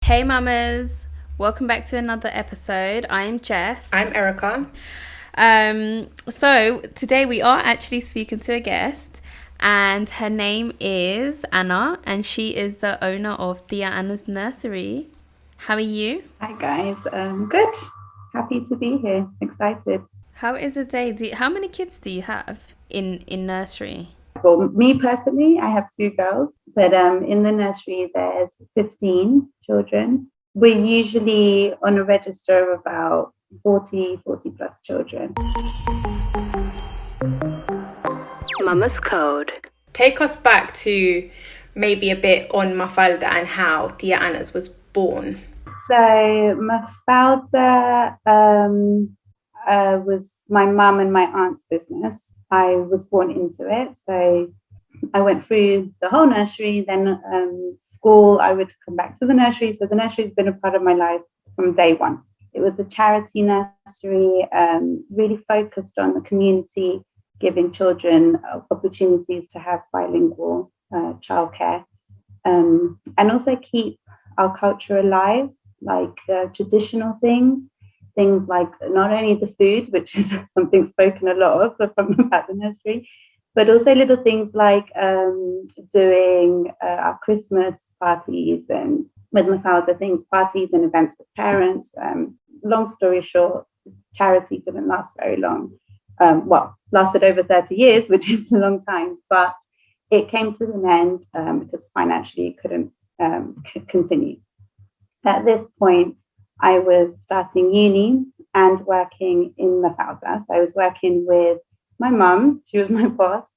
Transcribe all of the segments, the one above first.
Hey mamas, welcome back to another episode. I'm Jess. I'm Erica. So today we are actually speaking to a guest, and her name is Anna, and she is the owner of Tia Anna's Nursery. How are you? Hi guys, good. Happy to be here. Excited. How is a day? How many kids do you have in nursery? Well, me personally, I have two girls, but in the nursery there's 15 children. We're usually on a register of about 40 plus children. Mama's Code. Take us back to maybe a bit on Mafalda and how Tia Anna's was born. So Mafalda was my mum and my aunt's business. I was born into it. So I went through the whole nursery, then school. I would come back to the nursery. So the nursery has been a part of my life from day one. It was a charity nursery, really focused on the community, giving children opportunities to have bilingual childcare, and also keep our culture alive, like traditional things like not only the food, which is something spoken a lot of about the nursery, but also little things like doing our Christmas parties and with my father, parties and events with parents. Long story short, charity didn't last very long. Lasted over 30 years, which is a long time, but it came to an end because financially it couldn't continue. At this point, I was starting uni and working in Mafalda. So I was working with my mum, she was my boss,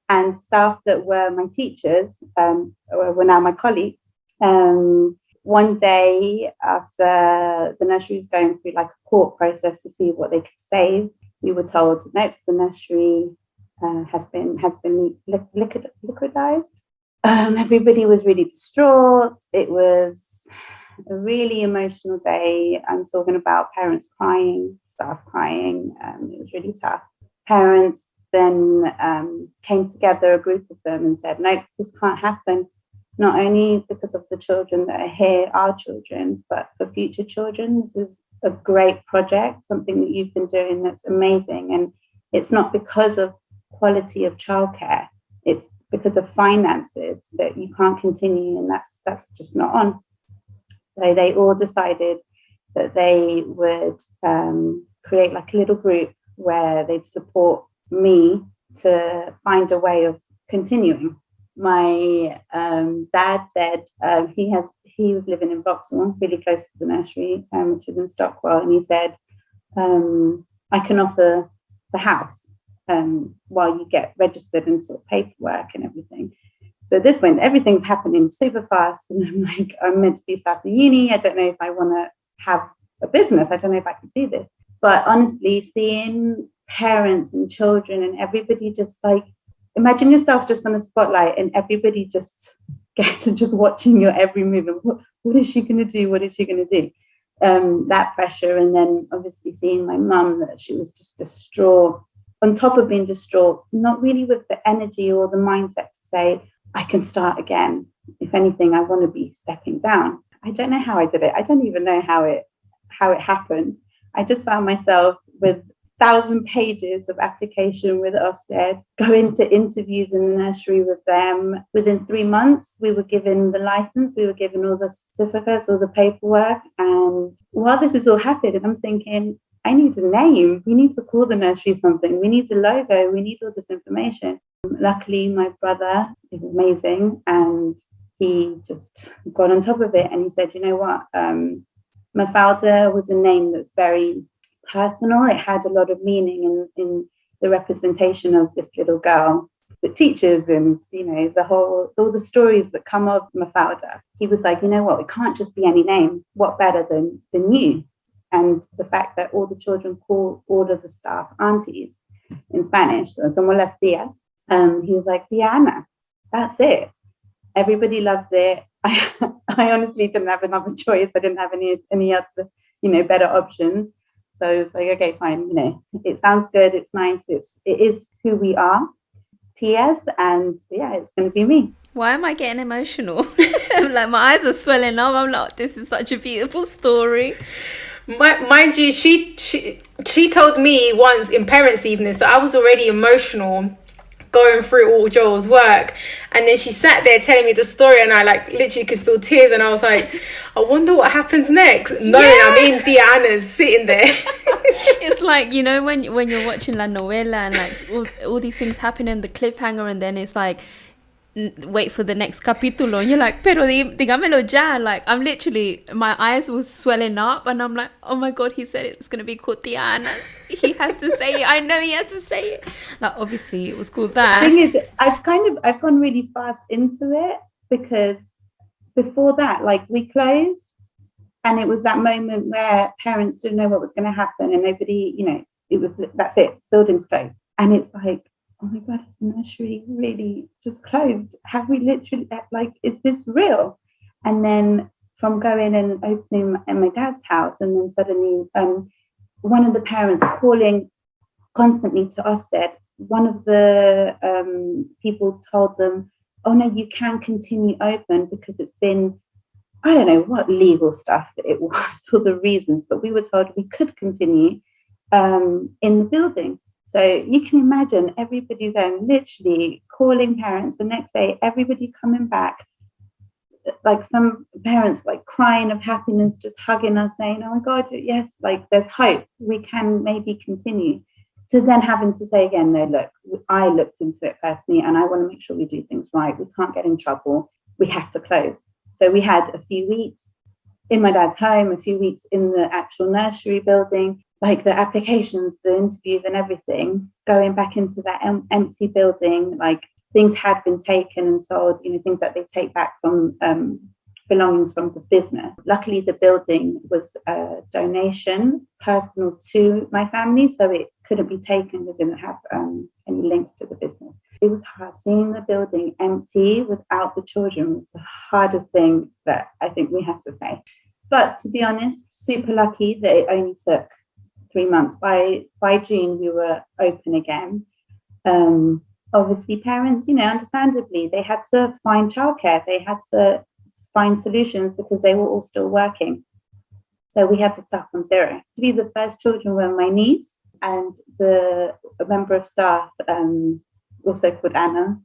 and staff that were my teachers, were now my colleagues. One day after the nursery was going through like a court process to see what they could save, we were told, nope, the nursery has been liquidized. Everybody was really distraught. It was a really emotional day. I'm talking about parents crying, staff crying. It was really tough. Parents then came together, a group of them, and said, no, this can't happen. Not only because of the children that are here, our children, but for future children. This is a great project, something that you've been doing that's amazing. And it's not because of quality of childcare. It's because of finances that you can't continue, and that's just not on. So they all decided that they would create like a little group where they'd support me to find a way of continuing. My dad said he was living in Vauxhall, really close to the nursery, which is in Stockwell, and he said, I can offer the house while you get registered and sort of paperwork and everything. So this went, everything's happening super fast. And I'm like, I'm meant to be starting uni. I don't know if I want to have a business. I don't know if I could do this. But honestly, seeing parents and children and everybody just like, imagine yourself just on a spotlight and everybody just watching your every move. And what is she going to do? What is she going to do? That pressure. And then obviously seeing my mum, that she was just distraught. On top of being distraught, not really with the energy or the mindset to say, I can start again. If anything, I want to be stepping down. I don't know how I did it. I don't even know how it happened. I just found myself with 1,000 pages of application with Ofsted, going to interviews in the nursery with them. Within 3 months, we were given the license, we were given all the certificates, all the paperwork. And while this is all happening, I'm thinking, I need a name. We need to call the nursery something. We need a logo. We need all this information. Luckily, my brother is amazing, and he just got on top of it. And he said, you know what? Mafalda was a name that's very personal. It had a lot of meaning in the representation of this little girl, the teachers, and all the stories that come of Mafalda. He was like, you know what? It can't just be any name. What better than you? And the fact that all the children call all of the staff aunties in Spanish, so somos las tías. He was like, Diana, that's it. Everybody loved it. I honestly didn't have another choice. I didn't have any other, better options. So it's like, okay, fine. It sounds good. It's nice. It is who we are. Tias, and yeah, it's going to be me. Why am I getting emotional? Like, my eyes are swelling up. I'm like, this is such a beautiful story. Mind you, she told me once in parents' evening, so I was already emotional going through all Joel's work, and then she sat there telling me the story, and I like literally could feel tears, and I was like, I wonder what happens next. I mean, Tia Anna's sitting there. It's like, you know, when you're watching La Novela and like all these things happen in the cliffhanger, and then it's like, wait for the next capítulo, and you're like, pero dígamelo ya. Like, I'm literally, my eyes were swelling up, and I'm like, oh my god, he said it's gonna be called Tia Anna. He has to say it. I know he has to say it. Like, obviously it was called that. The thing is, I've gone really fast into it, because before that, like, we closed, and it was that moment where parents didn't know what was going to happen, and nobody, you know, that's it, buildings closed, and it's like, oh my god, is the nursery really just closed? Have we literally, like, is this real? And then from going and opening in my dad's house, and then suddenly one of the parents calling constantly to Ofsted, one of the people told them, oh no, you can continue open, because it's been, I don't know what legal stuff it was or the reasons, but we were told we could continue in the building. So you can imagine everybody then literally calling parents the next day, everybody coming back, like some parents like crying of happiness, just hugging us, saying, oh my God, yes, like there's hope, we can maybe continue. To then having to say again, no, look, I looked into it personally, and I want to make sure we do things right. We can't get in trouble. We have to close. So we had a few weeks in my dad's home, a few weeks in the actual nursery building, like the applications, the interviews and everything, going back into that empty building, like things had been taken and sold, you know, things that they take back from belongings from the business. Luckily, the building was a donation personal to my family, so it couldn't be taken. We didn't have any links to the business. It was hard. Seeing the building empty without the children was the hardest thing that I think we had to face. But to be honest, super lucky that it only took 3 months. By June, we were open again. Obviously, parents, you know, understandably, they had to find childcare. They had to find solutions, because they were all still working. So we had to start from zero. Actually, the first children were my niece, and a member of staff, also called Anna,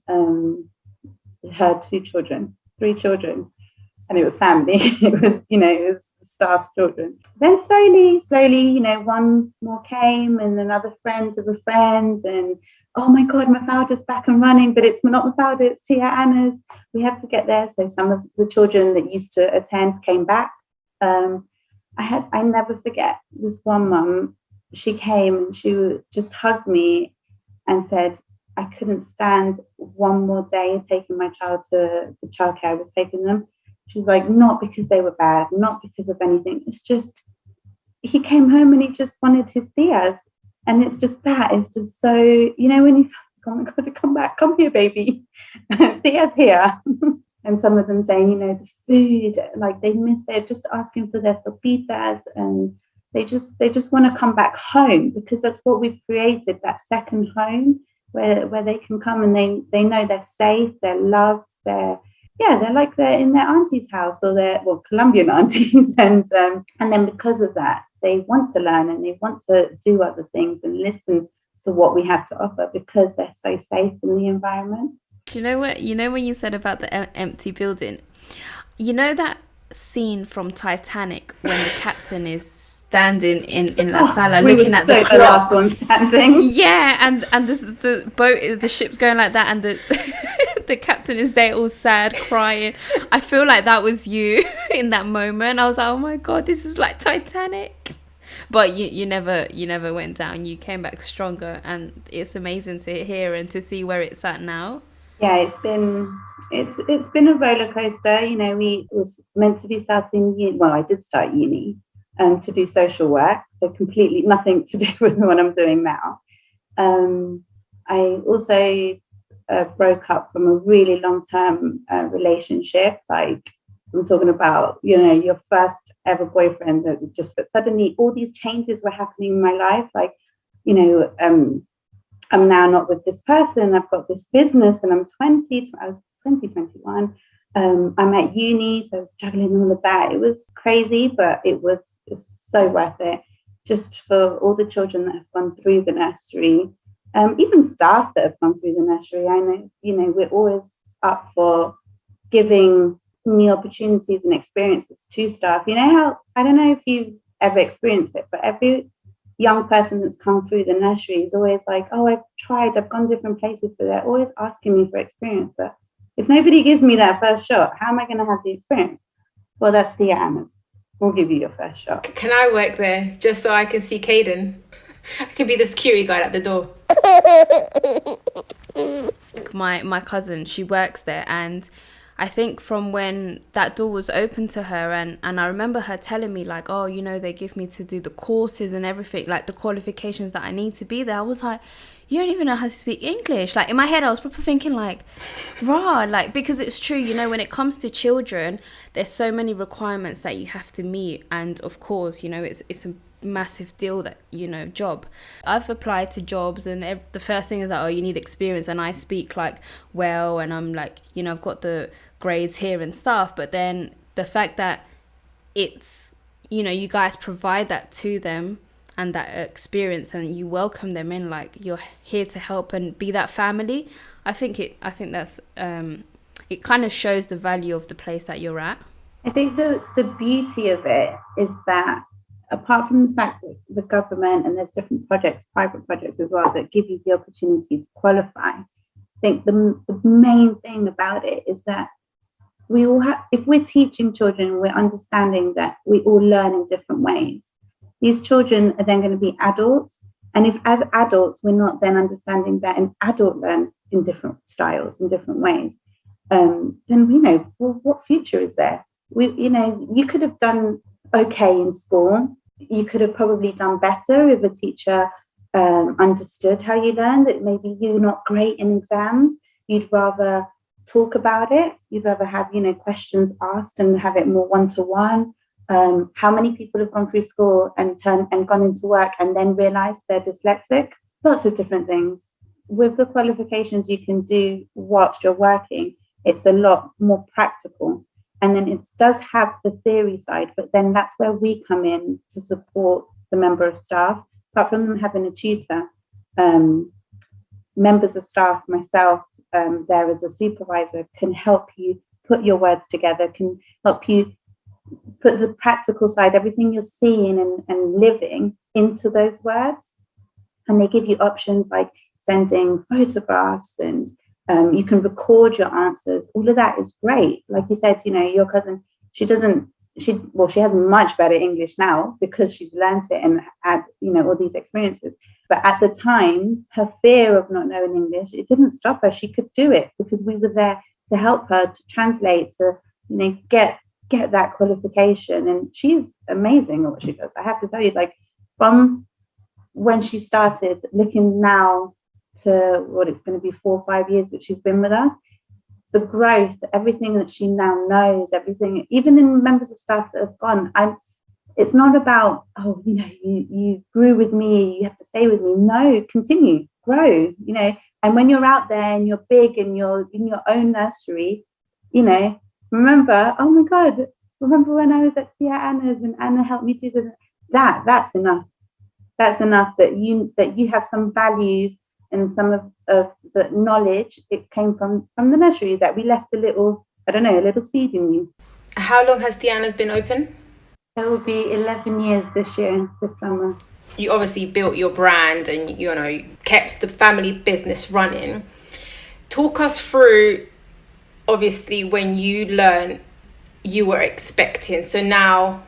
had 3 children, and it was family. It was staff's children. Then slowly, you know, one more came, and another friend of a friend, and oh my God, Mafalda's back and running, but it's not Mafalda, it's Tia Anna's. We have to get there. So some of the children that used to attend came back. I never forget this one mum. She came and she just hugged me and said, I couldn't stand one more day taking my child to the childcare I was taking them. She was like, not because they were bad, not because of anything. It's just, he came home and he just wanted his Tias. And it's just that, it's just so, you know, when you, oh my God, come back, come here, baby. Tia's here. And some of them saying, you know, the food, like they miss, they're just asking for their sopitas, and they just want to come back home, because that's what we've created, that second home where they can come and they know they're safe, they're loved, they're like they're in their auntie's house, or their Colombian aunties, and then because of that, they want to learn and they want to do other things and listen to what we have to offer, because they're so safe in the environment. Do you know what? You know when you said about the empty building, you know that scene from Titanic when the captain is standing in La Sala looking at the clock. Last one standing. Yeah, and this the boat, the ship's going like that, and the captain is there all sad, crying. I feel like that was you in that moment. I was like, oh my God, this is like Titanic. But you never went down. You came back stronger, and it's amazing to hear and to see where it's at now. Yeah, it's been a roller coaster. You know, we was meant to be starting uni. Well, I did start uni to do social work, so completely nothing to do with what I'm doing now. I also broke up from a really long-term relationship. Like, I'm talking about, you know, your first ever boyfriend, that just suddenly all these changes were happening in my life. Like, you know, I'm now not with this person. I've got this business and I'm 20, I was 20, 21. I'm at uni, so I was juggling all of that. It was crazy, but it's so worth it. Just for all the children that have gone through the nursery, even staff that have gone through the nursery. I know, we're always up for giving new opportunities and experiences to staff. You know how, I don't know if you've ever experienced it, but every young person that's come through the nursery is always like, oh, I've gone different places, but they're always asking me for experience. But if nobody gives me that first shot, how am I going to have the experience? Well, that's the Anna's. We'll give you your first shot. Can I work there just so I can see Caden? I can be the security guard at the door. My cousin, she works there, and I think from when that door was open to her, and I remember her telling me like, oh, they give me to do the courses and everything, like the qualifications that I need to be there. I was like, you don't even know how to speak English. Like in my head, I was probably thinking like, rah, like, because it's true, when it comes to children, there's so many requirements that you have to meet. And of course, it's a massive deal that, job. I've applied to jobs and the first thing is like, oh, you need experience. And I speak like well, and I'm like, I've got the grades here and stuff. But then the fact that it's, you guys provide that to them and that experience, and you welcome them in, like you're here to help and be that family. I think that's it kind of shows the value of the place that you're at. I think the beauty of it is that apart from the fact that the government, and there's different projects, private projects as well, that give you the opportunity to qualify, I think the main thing about it is that we all have, if we're teaching children, we're understanding that we all learn in different ways. These children are then going to be adults. And if as adults, we're not then understanding that an adult learns in different styles, in different ways, then what future is there? You could have done okay in school. You could have probably done better if a teacher understood how you learn, that maybe you're not great in exams. You'd rather talk about it. You'd rather have, questions asked and have it more one-to-one. How many people have gone through school and gone into work and then realized they're dyslexic? Lots of different things. With the qualifications you can do whilst you're working, it's a lot more practical. And then it does have the theory side, but then that's where we come in to support the member of staff. Apart from them having a tutor, members of staff, myself, there as a supervisor, can help you put your words together, can help you put the practical side, everything you're seeing and living, into those words. And they give you options like sending photographs, and you can record your answers. All of that is great. Like you said, your cousin, she has much better English now because she's learned it and had, all these experiences. But at the time, her fear of not knowing English, it didn't stop her. She could do it because we were there to help her, to translate, to, get that qualification. And she's amazing at what she does. I have to tell you, like, from when she started, looking now to what it's going to be 4 or 5 years that she's been with us, the growth, everything that she now knows, everything, even in members of staff that have gone, it's not about, oh, you grew with me, you have to stay with me. No, continue, grow, and when you're out there and you're big and you're in your own nursery, remember, oh my God, remember when I was at Tia Anna's and Anna helped me do that's enough. That's enough that you have some values and some of the knowledge. It came from the nursery, that we left a little seed in you. How long has Tia Anna's been open? It will be 11 years this summer. You obviously built your brand and, kept the family business running. Talk us through, obviously, when you learn you were expecting. So now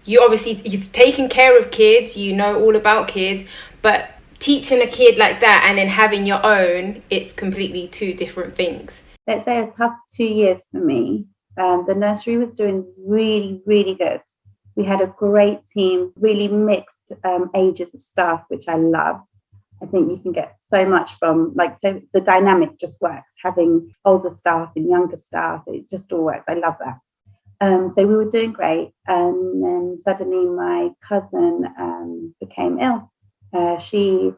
you've taken care of kids, all about kids, but teaching a kid like that and then having your own, it's completely two different things. Let's say a tough 2 years for me. The nursery was doing really, really good. We had a great team, really mixed ages of staff, which I love. I think you can get so much from, the dynamic just works. Having older staff and younger staff, it just all works. I love that. So we were doing great. And then suddenly my cousin became ill. She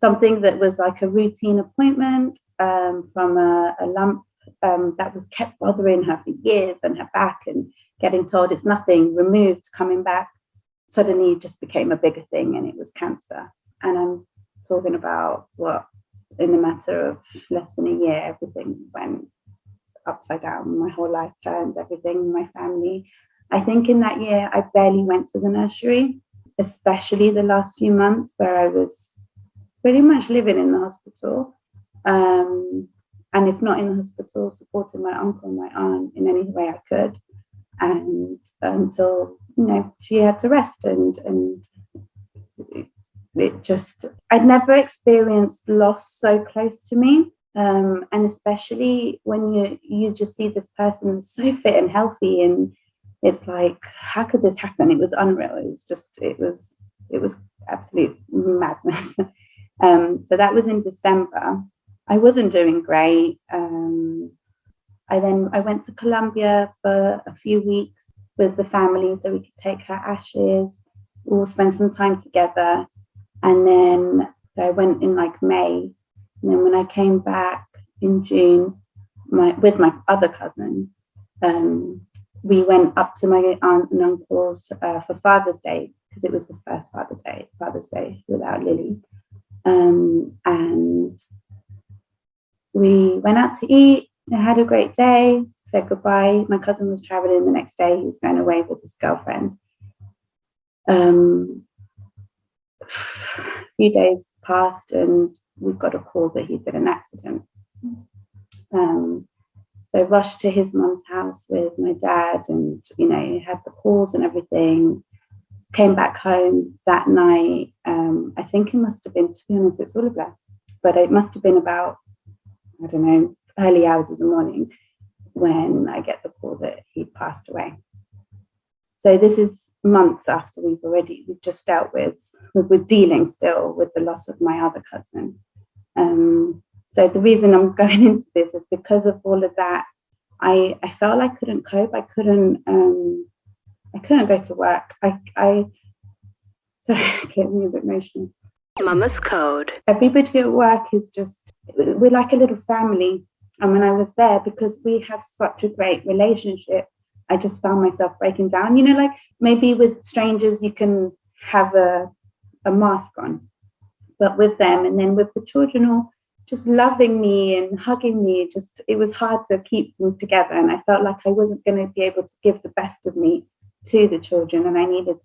something that was like a routine appointment from a lump that was kept bothering her for years and her back, and getting told it's nothing, removed, coming back, suddenly just became a bigger thing, and it was cancer. And I'm talking about what, in a matter of less than a year, everything went upside down. My whole life turned, everything, my family. I think in that year, I barely went to the nursery, especially the last few months where I was pretty much living in the hospital. And if not in the hospital, supporting my uncle and my aunt in any way I could. And until, she had to rest. And it just, I'd never experienced loss so close to me. And especially when you just see this person so fit and healthy, and it's like, how could this happen? It was unreal. It was absolute madness. So that was in December. I wasn't doing great. I went to Colombia for a few weeks with the family so we could take her ashes. We'll spend some time together. And then so I went in like May. And then when I came back in June with my other cousin, we went up to my aunt and uncle's for Father's Day, because it was the first Father's Day without Lily. And we went out to eat. I had a great day, said goodbye. My cousin was traveling the next day. He was going away with his girlfriend. A few days passed and we got a call that he'd been in an accident. So I rushed to his mum's house with my dad, and had the calls and everything. Came back home that night. I think it must have been, to be honest, it's all a blur, but it must have been about, I don't know, early hours of the morning when I get the call that he'd passed away. So this is months after we've just dealt with dealing still with the loss of my other cousin. So the reason I'm going into this is because of all of that. I felt I couldn't cope. I couldn't go to work. Sorry, getting me a bit emotional. Mama's Code. Everybody at work is just, we're like a little family. And when I was there, because we have such a great relationship, I just found myself breaking down. Like maybe with strangers, you can have a mask on, but with them, and then with the children all just loving me and hugging me, it was hard to keep things together. And I felt like I wasn't going to be able to give the best of me to the children. And I needed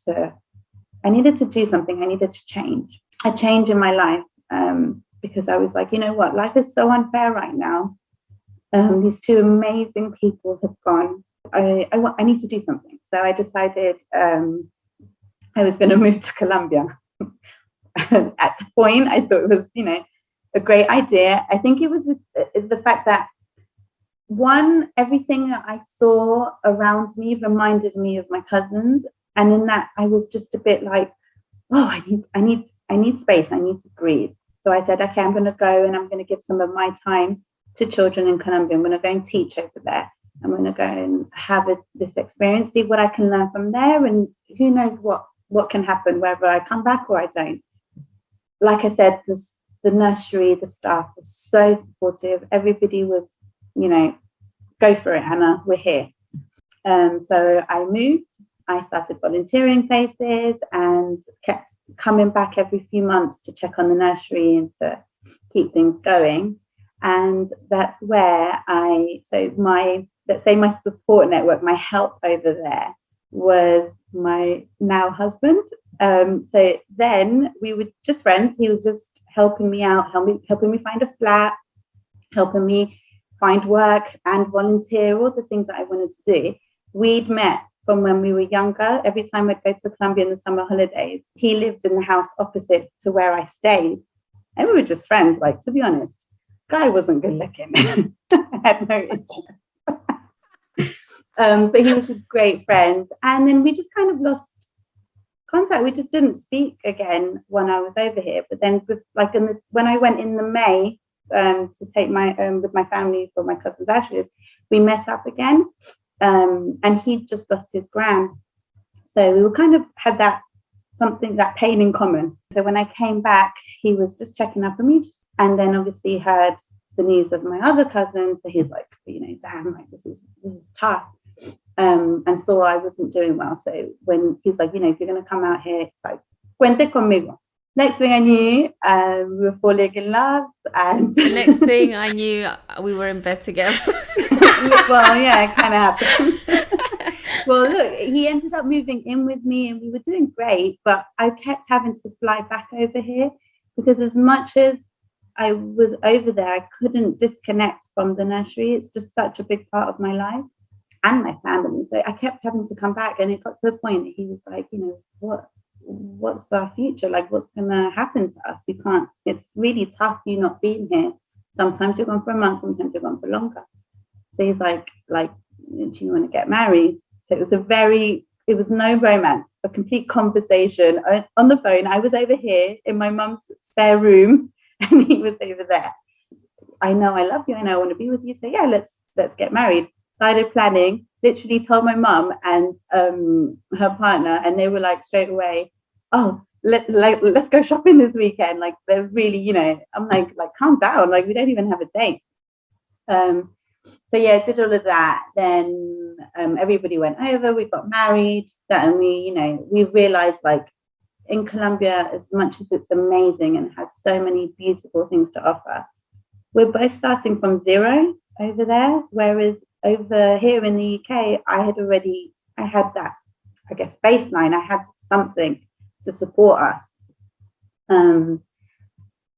to do something. I needed to change. A change in my life, because I was like, you know what, life is so unfair right now. These two amazing people have gone. I need to do something. So I decided I was going to move to Colombia. At the point, I thought it was, a great idea. I think it was the fact that, one, everything that I saw around me reminded me of my cousins, and in that I was just a bit like, oh, I need space. I need to breathe. So I said, okay, I'm going to go and I'm going to give some of my time to children in Colombia. I'm going to go and teach over there. I'm going to go and have this experience, see what I can learn from there, and who knows what can happen, whether I come back or I don't. Like I said, the nursery, the staff was so supportive. Everybody was, go for it, Anna, we're here. So I moved. I started volunteering places and kept coming back every few months to check on the nursery and to keep things going. And that's where let's say my support network, my help over there was my now husband. So then we were just friends. He was just helping me out, helping me find a flat, helping me find work and volunteer, all the things that I wanted to do. We'd met from when we were younger. Every time I'd go to Colombia in the summer holidays, he lived in the house opposite to where I stayed. And we were just friends, like, to be honest. Guy wasn't good looking. I had no interest. But he was a great friend. And then we just kind of lost contact. We just didn't speak again when I was over here. But then when I went in the May to take with my family for my cousin's ashes, we met up again. And he'd just lost his gran. So we were kind of had that pain in common. So when I came back, he was just checking up on me, and then obviously heard the news of my other cousins. So he's like, damn, like this is tough. And so I wasn't doing well. So when he's like, if you're going to come out here, like, cuente conmigo. Next thing I knew, we were falling in love. And the next thing I knew, we were in bed together. Well, yeah, it kind of happened. Well, look, he ended up moving in with me and we were doing great, but I kept having to fly back over here because as much as I was over there, I couldn't disconnect from the nursery. It's just such a big part of my life and my family. So I kept having to come back, and it got to a point that he was like, what's our future? Like, what's going to happen to us? You can't, it's really tough you not being here. Sometimes you're gone for a month, sometimes you're gone for longer. So he's like, do you want to get married? So it was no romance, a complete conversation on the phone. I was over here in my mum's spare room and he was over there. I know I love you and I want to be with you. So yeah, let's get married. Started planning, literally told my mum and her partner, and they were like straight away, oh, let's go shopping this weekend. Like they're really, I'm like calm down. Like we don't even have a date. So yeah, I did all of that. Then everybody went over, we got married, and we realized like in Colombia, as much as it's amazing and has so many beautiful things to offer, we're both starting from zero over there. Whereas over here in the UK, I had that, I guess, baseline. I had something to support us. So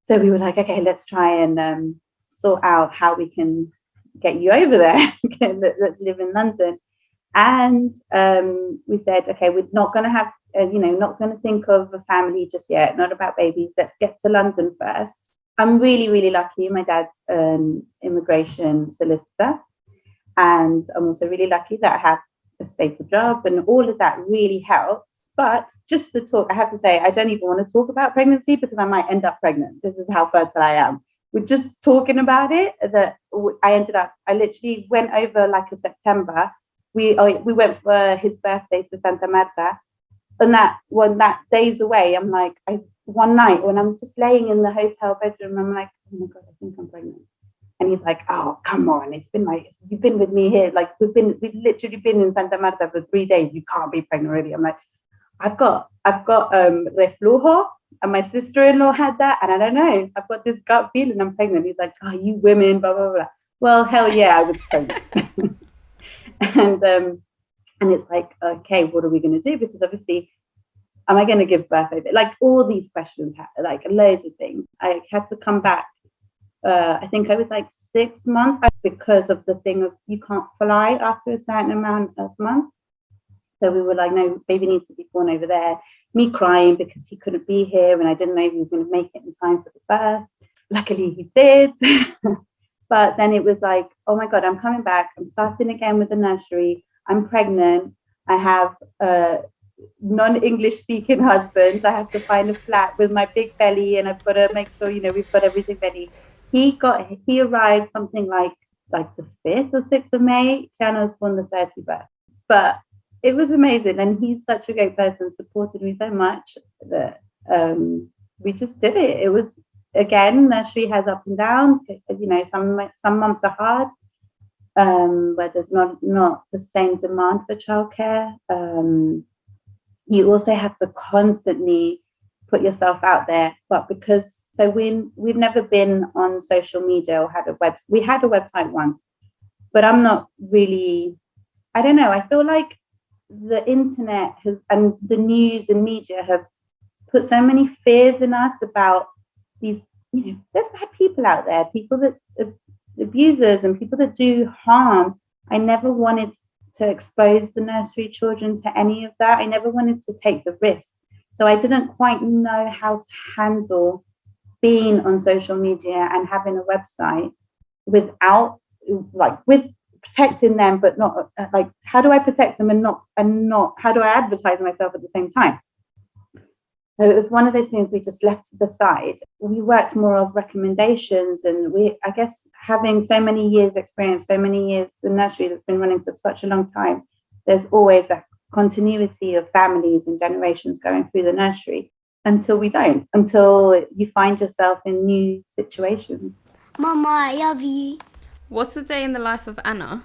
we were like, okay, let's try and sort out how we can get you over there. Let's live in London. And we said, okay, we're not going to have, not going to think of a family just yet, not about babies. Let's get to London first. I'm really, really lucky. My dad's an immigration solicitor. And I'm also really lucky that I have a stable job, and all of that really helps. But just the talk, I have to say, I don't even want to talk about pregnancy because I might end up pregnant. This is how fertile I am. We're just talking about it, that I literally went over like in September. We went for his birthday to Santa Marta. And that day's away, I'm like, one night when I'm just laying in the hotel bedroom, I'm like, oh my God, I think I'm pregnant. And he's like, oh, come on. It's been like, you've been with me here. Like we've literally been in Santa Marta for 3 days. You can't be pregnant already. I'm like, I've got reflujo, and my sister-in-law had that. And I don't know, I've got this gut feeling I'm pregnant. He's like, oh, you women, blah, blah, blah. Well, hell yeah, I was pregnant. And it's like, okay, what are we going to do? Because obviously, am I going to give birth over? Like all these questions, like loads of things. I had to come back. I think I was like 6 months because of the thing of you can't fly after a certain amount of months. So we were like, no, baby needs to be born over there. Me crying because he couldn't be here and I didn't know if he was going to make it in time for the birth. Luckily he did. But then it was like, oh my God, I'm coming back. I'm starting again with the nursery. I'm pregnant. I have a non-English speaking husband. I have to find a flat with my big belly, and I've got to make sure, we've got everything ready. He arrived something like the 5th or 6th of May. Tiana was born the 31st. But it was amazing. And he's such a great person, supported me so much that we just did it. It was, again, nursery has up and down. Some months are hard, where there's not the same demand for childcare. You also have to constantly put yourself out there. But we've never been on social media or had a website. We had a website once, but I'm not really, I don't know. I feel like the internet and the news and media have put so many fears in us about these, there's bad people out there, people that abusers and people that do harm. I never wanted to expose the nursery children to any of that. I never wanted to take the risk. So I didn't quite know how to handle being on social media and having a website with protecting them, but not like, how do I protect them and not how do I advertise myself at the same time? So it was one of those things we just left to the side. We worked more of recommendations, and I guess having so many years experience, so many years, the nursery that's been running for such a long time, there's always that continuity of families and generations going through the nursery. until we don't, until you find yourself in new situations. Mama, I love you. What's the day in the life of Anna?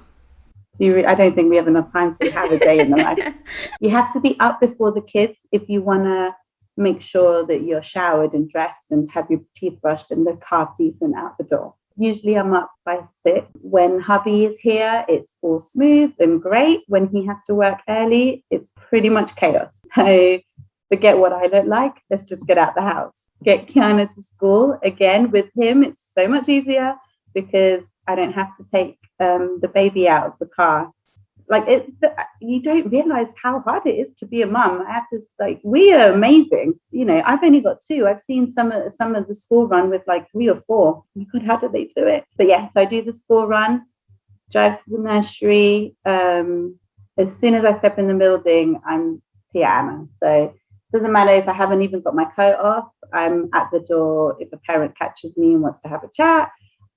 I don't think we have enough time to have a day in the life. You have to be up before the kids if you want to make sure that you're showered and dressed and have your teeth brushed and the car decent out the door. Usually I'm up by 6. When hubby is here, it's all smooth and great. When he has to work early, it's pretty much chaos. So forget what I look like. Let's just get out the house. Get Kiana to school. Again, with him, it's so much easier because I don't have to take the baby out of the car. Like you don't realize how hard it is to be a mum. I have to we are amazing. You know, I've only got 2. I've seen some of the school run with like 3 or 4. Oh my God, how do they do it? But yeah, so I do the school run, drive to the nursery. As soon as I step in the building, I'm Tiana. So it doesn't matter if I haven't even got my coat off. I'm at the door if a parent catches me and wants to have a chat,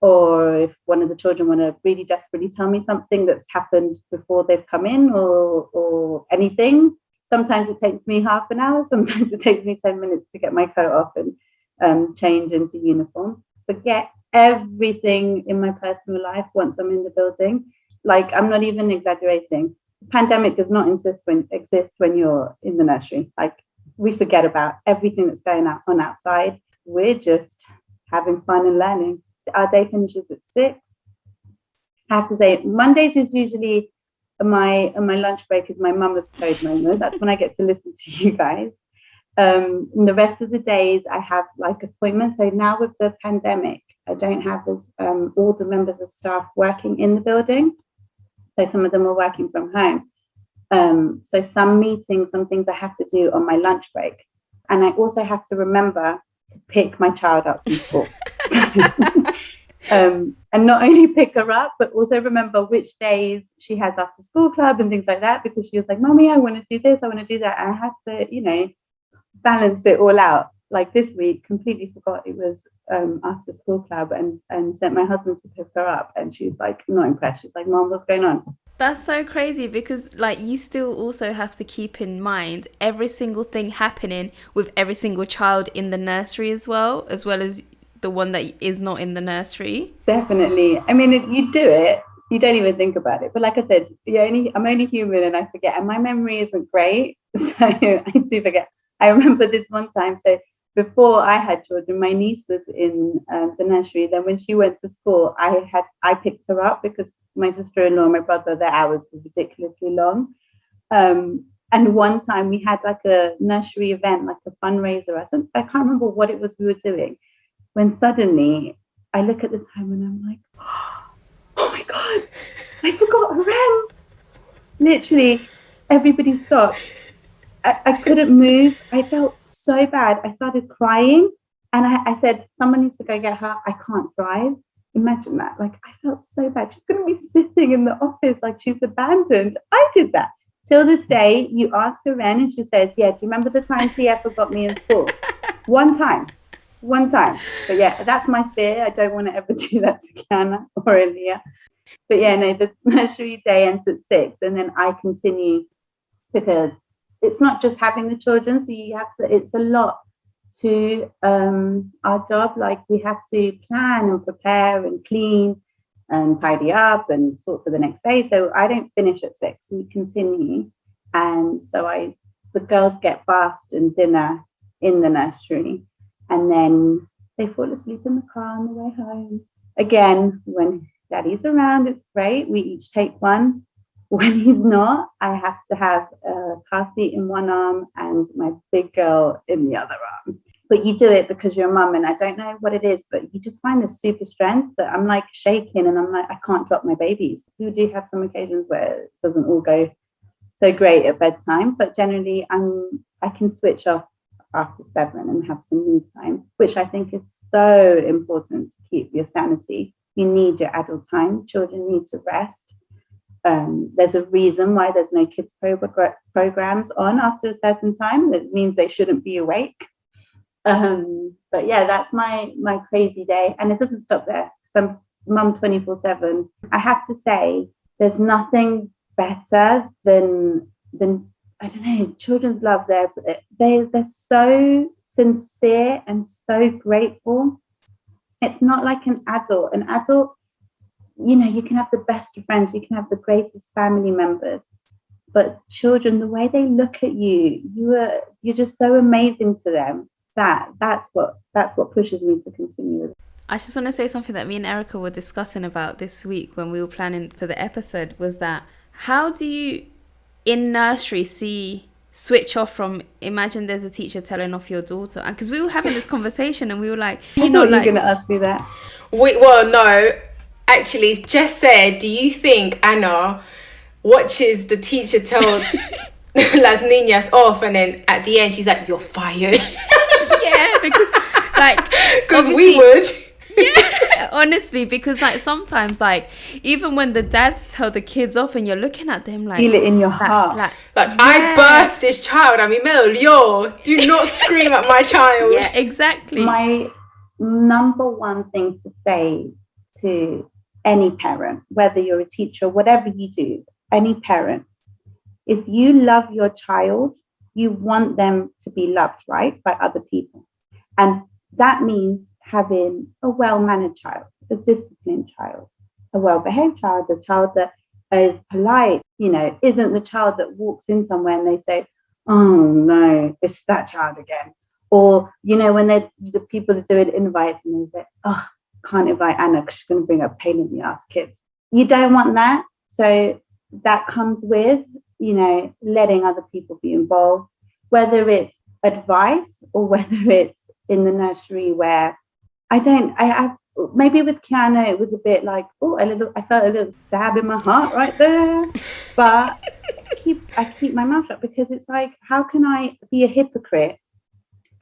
or if one of the children want to really desperately tell me something that's happened before they've come in or anything. Sometimes it takes me half an hour. Sometimes it takes me 10 minutes to get my coat off and change into uniform. Forget everything in my personal life once I'm in the building. Like, I'm not even exaggerating. The pandemic does not exist when you're in the nursery. Like, we forget about everything that's going on outside. We're just having fun and learning. Our day finishes at 6. I have to say, Mondays is usually my lunch break is my mama's code moment. That's when I get to listen to you guys. And the rest of the days I have like appointments. So now with the pandemic, I don't have all the members of staff working in the building. So some of them are working from home. So some meetings, some things I have to do on my lunch break. And I also have to remember to pick my child up from school. And not only pick her up, but also remember which days she has after school club and things like that, because she was like, Mommy, I want to do this, I want to do that. And I have to, balance it all out. Like this week, completely forgot it was after school club and sent my husband to pick her up. And she was like, not impressed. She's like, Mom, what's going on? That's so crazy because like you still also have to keep in mind every single thing happening with every single child in the nursery as well as the one that is not in the nursery. Definitely. I mean, you do it, you don't even think about it. But like I said, I'm only human and I forget. And my memory isn't great. So I do forget. I remember this one time. So before I had children, my niece was in the nursery. Then when she went to school, I picked her up because my sister-in-law and my brother, their hours were ridiculously long. And one time we had like a nursery event, like a fundraiser. I can't remember what it was we were doing. When suddenly I look at the time and I'm like, oh my God, I forgot Rem. Literally, everybody stopped. I couldn't move. I felt so bad. I started crying and I said, someone needs to go get her. I can't drive. Imagine that. Like, I felt so bad. She's going to be sitting in the office like she's abandoned. I did that. Till this day, you ask her Ren and she says, yeah, do you remember the time Tia forgot me in school? One time. But yeah, that's my fear. I don't want to ever do that to Kiana or Aaliyah. But yeah, no, the nursery day ends at 6 and then I continue because it's not just having the children. So it's a lot to our job. Like we have to plan and prepare and clean and tidy up and sort for the next day. So I don't finish at 6. We continue. And so the girls get bathed and dinner in the nursery. And then they fall asleep in the car on the way home. Again, when Daddy's around, it's great. We each take one. When he's not, I have to have a car seat in one arm and my big girl in the other arm. But you do it because you're a mum, and I don't know what it is, but you just find this super strength that I'm like shaking and I'm like, I can't drop my babies. We do have some occasions where it doesn't all go so great at bedtime, but generally I can switch off after 7 and have some me time, which I think is so important to keep your sanity. You need your adult time. Children need to rest. There's a reason why there's no kids programs on after a certain time. That means they shouldn't be awake. But yeah, that's my crazy day, and it doesn't stop there. So I'm mum 24/7. I have to say, there's nothing better than I don't know, children's love. They're so sincere and so grateful. It's not like an adult. An adult, you know, you can have the best of friends, you can have the greatest family members, but children, the way they look at you, you're just so amazing to them. That's what pushes me to continue with it. I just want to say something that me and Erica were discussing about this week when we were planning for the episode, was that how do you in nursery switch off from, imagine there's a teacher telling off your daughter, and because we were having this conversation and we were like, you know, you're gonna ask me that. Well, no, actually, Jess said, do you think Anna watches the teacher tell las niñas off, and then at the end she's like, you're fired? Yeah, because like, because we would. Yeah, honestly, because like sometimes, like even when the dads tell the kids off and you're looking at them like, feel it in your heart, like I birthed this child, I mean, do not scream at my child. Yeah, exactly. My number one thing to say to any parent, whether you're a teacher, whatever you do, any parent, if you love your child, you want them to be loved, right, by other people. And that means having a well-mannered child, a disciplined child, a well-behaved child, a child that is polite, you know, isn't the child that walks in somewhere and they say, oh no, it's that child again. Or, you know, when the people are doing invites and they say, oh, can't invite Anna because she's going to bring a pain in the ass kids. You don't want that. So that comes with, you know, letting other people be involved, whether it's advice or whether it's in the nursery where I have, maybe with Kiana, it was a bit like, I felt a little stab in my heart right there. But I keep my mouth shut, because it's like, how can I be a hypocrite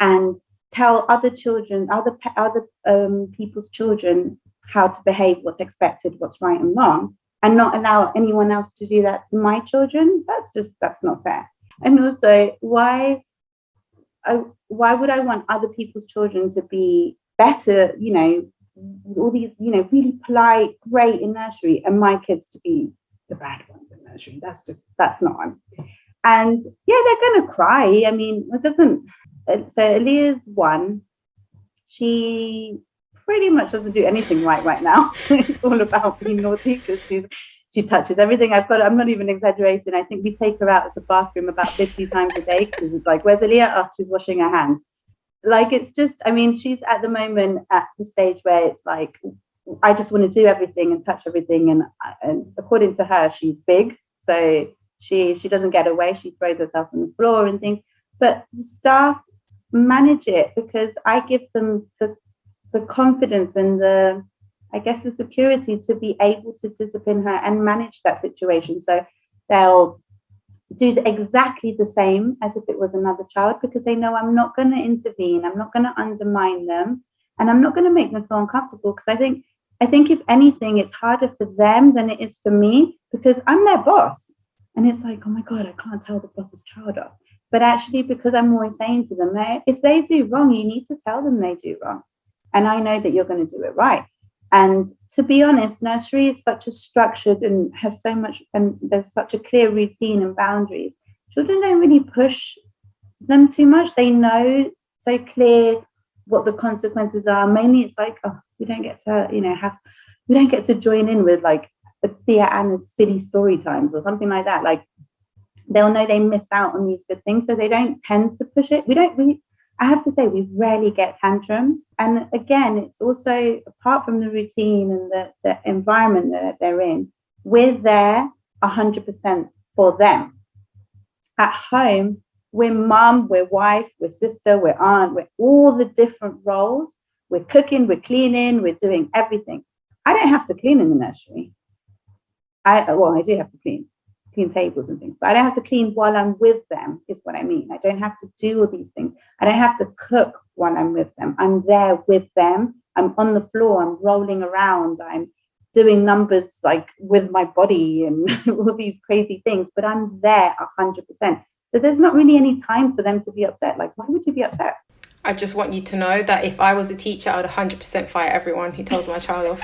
and tell other children, other people's children how to behave, what's expected, what's right and wrong, and not allow anyone else to do that to my children? That's not fair. And also, why would I want other people's children to be better, you know, all these, you know, really polite, great in nursery, and my kids to be the bad ones in nursery? That's not on. And yeah, they're gonna cry. I mean, it doesn't. So Aaliyah's one. She pretty much doesn't do anything right now. It's all about being naughty because she touches everything. I'm not even exaggerating. I think we take her out of the bathroom about 50 times a day because it's like, where's Aaliyah? Oh, she's washing her hands. Like, it's just, I mean, she's at the moment at the stage where it's like, I just want to do everything and touch everything. And according to her, she's big. So she doesn't get away. She throws herself on the floor and things. But the staff manage it because I give them the confidence and the security to be able to discipline her and manage that situation. So they'll do exactly the same as if it was another child, because they know I'm not going to intervene, I'm not going to undermine them, and I'm not going to make them feel uncomfortable. Because I think if anything, it's harder for them than it is for me, because I'm their boss. And it's like, oh my God, I can't tell the boss's child off. But actually, because I'm always saying to them, if they do wrong, you need to tell them they do wrong. And I know that you're going to do it right. And to be honest, nursery is such a structured and has so much, and there's such a clear routine and boundaries. Children don't really push them too much. They know so clear what the consequences are. Mainly it's like, oh, we don't get to, you know, we don't get to join in with like Thea Anna's silly story times or something like that. Like, they'll know they miss out on these good things, so they don't tend to push it. I have to say, we rarely get tantrums. And again, it's also, apart from the routine and the environment that they're in, we're there 100% for them. At home, we're mum, we're wife, we're sister, we're aunt, we're all the different roles. We're cooking, we're cleaning, we're doing everything. I don't have to clean in the nursery. I do have to clean tables and things, but I don't have to clean while I'm with them, is what I mean. I don't have to do all these things. I don't have to cook while I'm with them. I'm there with them. I'm on the floor. I'm rolling around. I'm doing numbers like with my body and all these crazy things, but I'm there 100%. So there's not really any time for them to be upset. Like, why would you be upset? I just want you to know that if I was a teacher, I would 100% fire everyone who told my child off.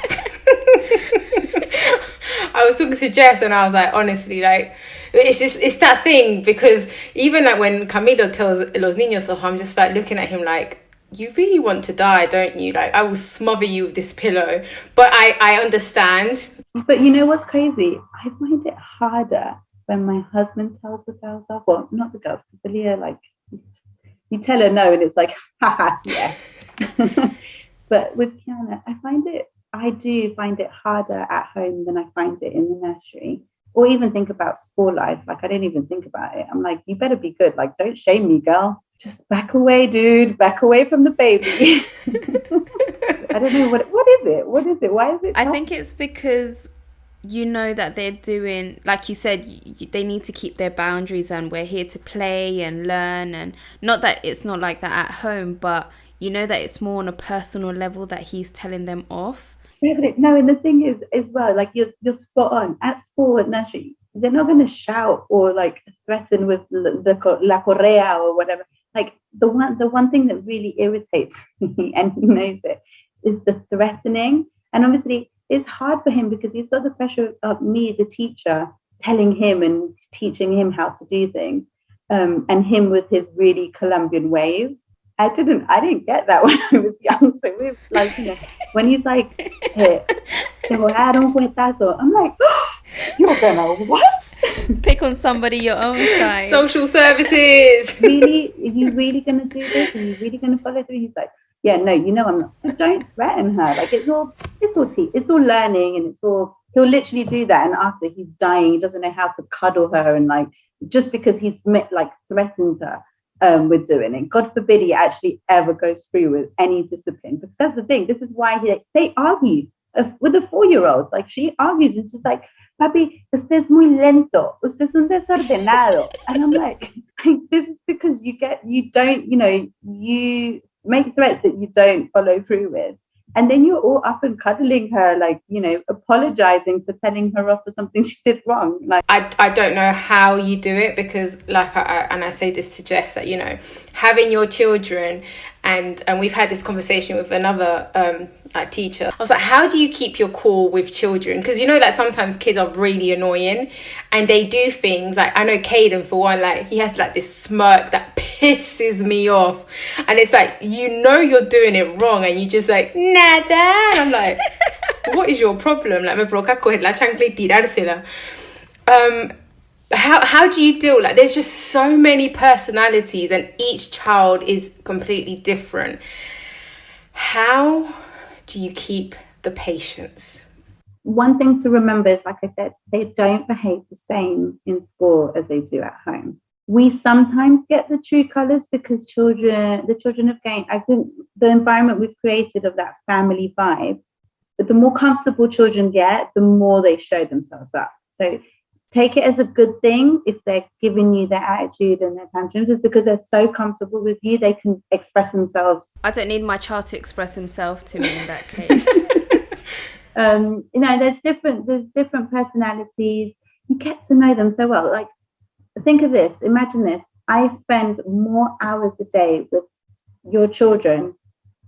I was talking to Jess and I was like, honestly, like, it's that thing, because even like when Camilo tells los niños off, I'm just like looking at him like, you really want to die, don't you? Like, I will smother you with this pillow. But I understand. But you know what's crazy? I find it harder when my husband tells the girls off. Well, not the girls, but Leah, like, you tell her no and it's like, haha, yeah. But with Kiana, I do find it harder at home than I find it in the nursery. Or even think about school life. Like, I didn't even think about it. I'm like, you better be good. Like, don't shame me, girl. Just back away, dude. Back away from the baby. I don't know, what is it? What is it? Why is it? I think it's because you know that they're doing, like you said, they need to keep their boundaries, and we're here to play and learn, and not that it's not like that at home, but you know that it's more on a personal level that he's telling them off. No, and the thing is as well, like, you're spot on. At school, at nursery, they're not going to shout or like threaten with the la correa or whatever. Like, the one thing that really irritates me, and he knows it, is the threatening. And obviously it's hard for him because he's got the pressure of me, the teacher, telling him and teaching him how to do things, and him with his really Colombian ways. I didn't get that when I was young. So we're like, you know, when he's like, hey, te voy a dar un fuetazo, I'm like, oh, you're gonna what? Pick on somebody your own size. Social services. Really? Are you really gonna do this? Are you really gonna follow through? He's like, yeah, no, you know I'm not. But don't threaten her. Like, it's all learning, and he'll literally do that. And after he's dying, he doesn't know how to cuddle her, and like, just because he's like threatened her with doing it. God forbid he actually ever goes through with any discipline. Because that's the thing. This is why they argue with a 4-year-old. Like, she argues and she's like, papi, usted es muy lento, usted es un desordenado. And I'm like, this is because you make threats that you don't follow through with. And then you're all up and cuddling her, like, you know, apologizing for telling her off for something she did wrong. Like, I don't know how you do it, because like I say this to Jess, that, you know, having your children, and we've had this conversation with another teacher. I was like, how do you keep your cool with children? Because you know that sometimes kids are really annoying and they do things like, I know Caden for one, like, he has like this smirk that pisses me off, and it's like, you know, you're doing it wrong and you just like, nada, and I'm like, what is your problem? Like, me provoca coger la chancla y tirársela. How do you deal? Like, there's just so many personalities and each child is completely different. How do you keep the patience? One thing to remember is, like I said, they don't behave the same in school as they do at home. We sometimes get the true colors because the children have gained, I think, the environment we've created of that family vibe. But the more comfortable children get, the more they show themselves up. So take it as a good thing if they're giving you their attitude and their tantrums. Is because they're so comfortable with you, they can express themselves. I don't need my child to express himself to me in that case. You know, there's different personalities. You get to know them so well. Like, think of this, imagine this. I spend more hours a day with your children,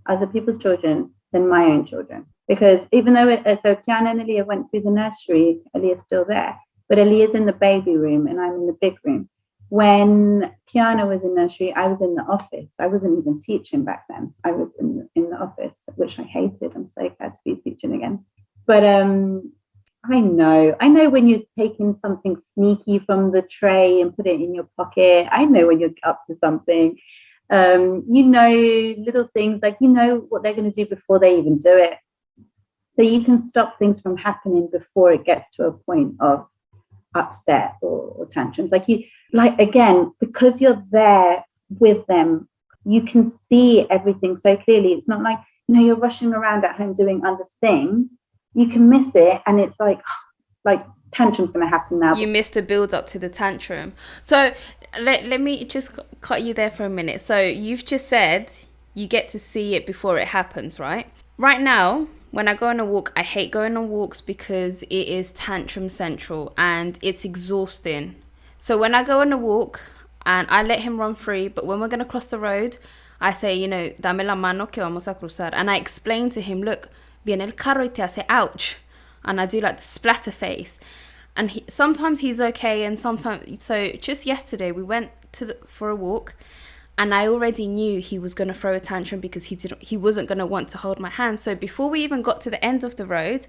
other people's children, than my own children. Because even though so Kiana and Aaliyah went through the nursery, Aaliyah's still there, but Aaliyah's in the baby room and I'm in the big room. When Kiana was in nursery, I was in the office. I wasn't even teaching back then. I was in the office, which I hated. I'm so glad to be teaching again. But I know when you're taking something sneaky from the tray and put it in your pocket. I know when you're up to something. You know, little things, like, you know what they're going to do before they even do it. So you can stop things from happening before it gets to a point of upset or tantrums. Again, because you're there with them, you can see everything so clearly. It's not like, you know, you're rushing around at home doing other things. You can miss it, and it's like tantrum's going to happen now. You miss the build up to the tantrum. So let me just cut you there for a minute. So you've just said you get to see it before it happens, right? Right now, when I go on a walk, I hate going on walks because it is tantrum central and it's exhausting. So when I go on a walk and I let him run free, but when we're going to cross the road, I say, you know, dame la mano que vamos a cruzar. And I explain to him, look, viene el carro y te hace ouch. and I do like the splatter face. And sometimes he's okay, and sometimes. So just yesterday we went for a walk, and I already knew he was going to throw a tantrum because he wasn't going to want to hold my hand. So before we even got to the end of the road,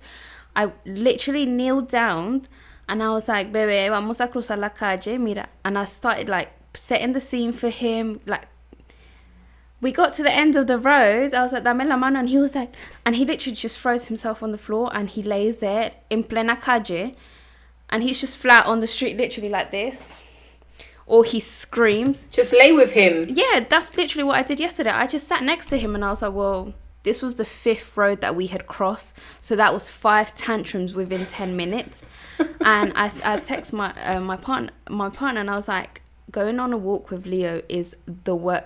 I literally kneeled down and I was like, "Bebe, vamos a cruzar la calle, mira." And I started like setting the scene for him. Like, we got to the end of the road, I was like, "Dame la mano," and he was like, and he literally just throws himself on the floor and he lays there in plena calle, and he's just flat on the street, literally like this. Or he screams. Just lay with him. Yeah, that's literally what I did yesterday. I just sat next to him and I was like, well, this was the 5th road that we had crossed. So that was 5 tantrums within 10 minutes. And I text my partner and I was like, going on a walk with Leo is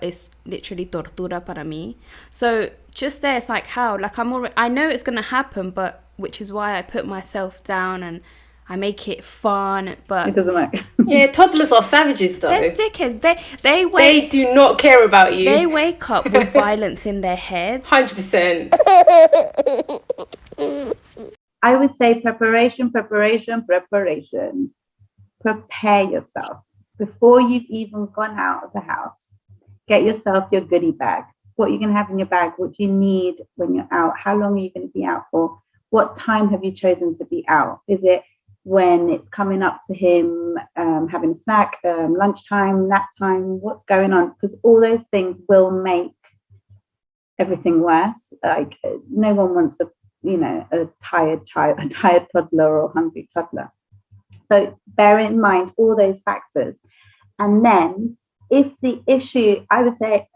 is literally tortura para mí. So just there, it's like, how? Like, I know it's going to happen, but which is why I put myself down and I make it fun, but it doesn't work. Yeah, toddlers are savages though. They're dickheads. They do not care about you. They wake up with violence in their head. 100%. I would say preparation. Prepare yourself. Before you've even gone out of the house, get yourself your goodie bag. What you're going to have in your bag, what do you need when you're out? How long are you going to be out for? What time have you chosen to be out? Is it when it's coming up to him, having a snack, lunchtime, nap time? What's going on? Because all those things will make everything worse. Like, no one wants a tired child, a tired toddler or hungry toddler. So bear in mind all those factors. And then if the issue, I would say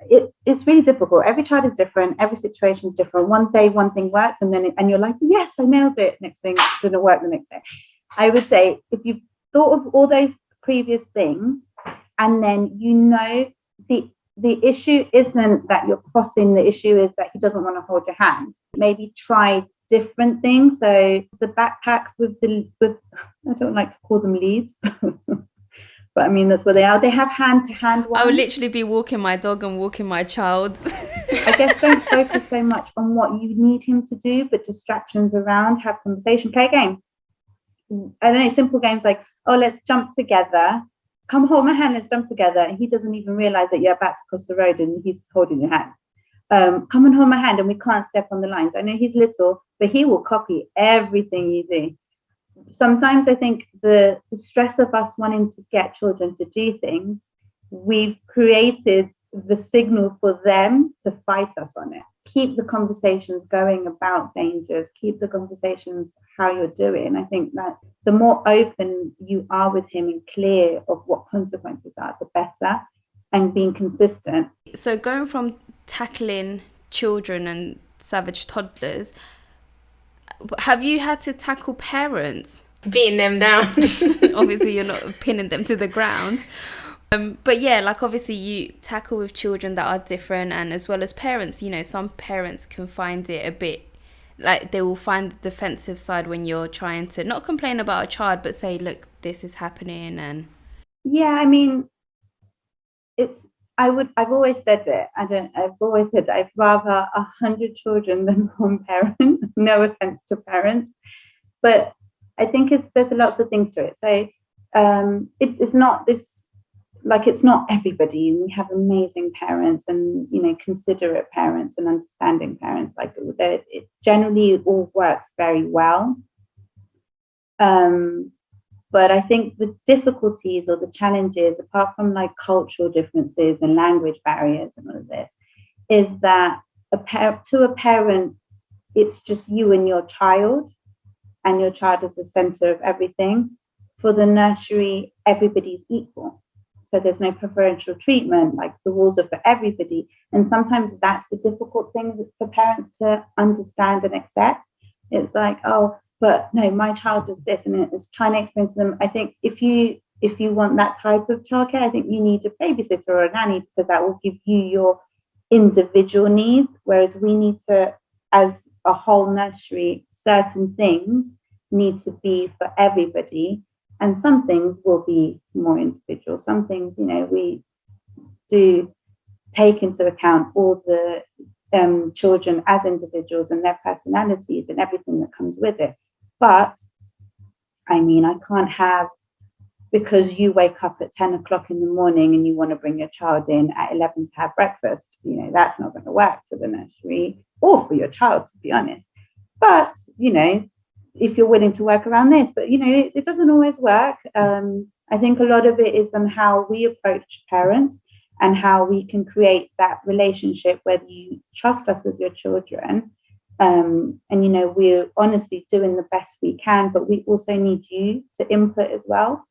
it's really difficult. Every child is different. Every situation is different. One day, one thing works, and you're like, yes, I nailed it. Next thing didn't work the next day. I would say if you've thought of all those previous things, and then the issue isn't that you're crossing, the issue is that he doesn't want to hold your hand. Maybe try different things. So the backpacks with I don't like to call them leads, but I mean that's what they are. They have hand-to-hand ones. I would literally be walking my dog and walking my child. I guess don't focus so much on what you need him to do, but distractions around, have conversation, play a game. I don't know, simple games like, oh, let's jump together. Come hold my hand, let's jump together. And he doesn't even realize that you're about to cross the road and he's holding your hand. Come and hold my hand and we can't step on the lines. I know he's little, but he will copy everything you do. Sometimes I think the stress of us wanting to get children to do things, we've created the signal for them to fight us on it. Keep the conversations going about dangers, keep the conversations how you're doing. I think that the more open you are with him and clear of what consequences are, the better, and being consistent. So going from tackling children and savage toddlers, have you had to tackle parents? Beating them down. Obviously, you're not pinning them to the ground. But yeah, like obviously you tackle with children that are different, and as well as parents, some parents can find it a bit like they will find the defensive side when you're trying to not complain about a child, but say, look, this is happening. And yeah, I mean, I've always said it. I've always said I'd rather 100 children than one parent. No offense to parents, but I think there's lots of things to it. So it's not this. Like, it's not everybody. We have amazing parents and, considerate parents and understanding parents. Like, it generally all works very well. But I think the difficulties or the challenges, apart from like cultural differences and language barriers and all of this, is that to a parent, it's just you and your child is the center of everything. For the nursery, everybody's equal. So there's no preferential treatment, like the rules are for everybody. And sometimes that's the difficult thing for parents to understand and accept. It's like, oh, but no, my child does this, and it's trying to explain to them. I think if you want that type of childcare, I think you need a babysitter or a nanny, because that will give you your individual needs. Whereas we need to, as a whole nursery, certain things need to be for everybody. And some things will be more individual. Some things, we do take into account all the children as individuals and their personalities and everything that comes with it. But I mean, I can't have, because you wake up at 10 o'clock in the morning and you want to bring your child in at 11 to have breakfast, you know, that's not going to work for the nursery or for your child, to be honest. But, you know, if you're willing to work around this, but, you know, it doesn't always work. I think a lot of it is on how we approach parents and how we can create that relationship, whether you trust us with your children. And, you know, we're honestly doing the best we can, but we also need you to input as well.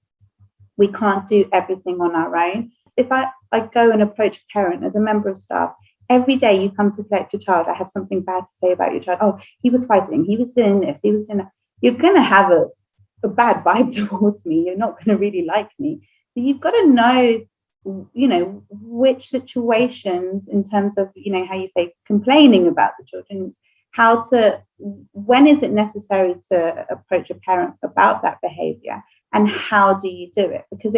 We can't do everything on our own. If I go and approach a parent as a member of staff, every day you come to collect your child, I have something bad to say about your child. Oh, he was fighting, he was doing this, he was doing that. You're going to have a bad vibe towards me. You're not going to really like me. So you've got to know, you know, which situations, in terms of, you know, how you say complaining about the children, how to, when is it necessary to approach a parent about that behavior, and how do you do it? Because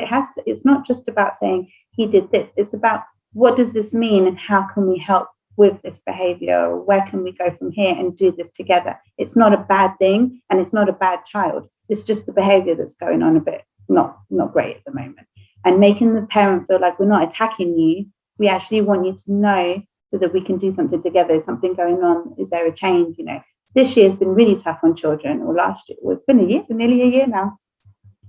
it's not just about saying he did this, it's about what does this mean and how can we help with this behavior, or where can we go from here and do this together. It's not a bad thing and it's not a bad child, it's just the behavior that's going on a bit not great at the moment. And making the parent feel like we're not attacking you, we actually want you to know, so that we can do something together. Is something going on? Is there a change? You know, this year has been really tough on children, or last year, well, it's been a year, nearly a year now.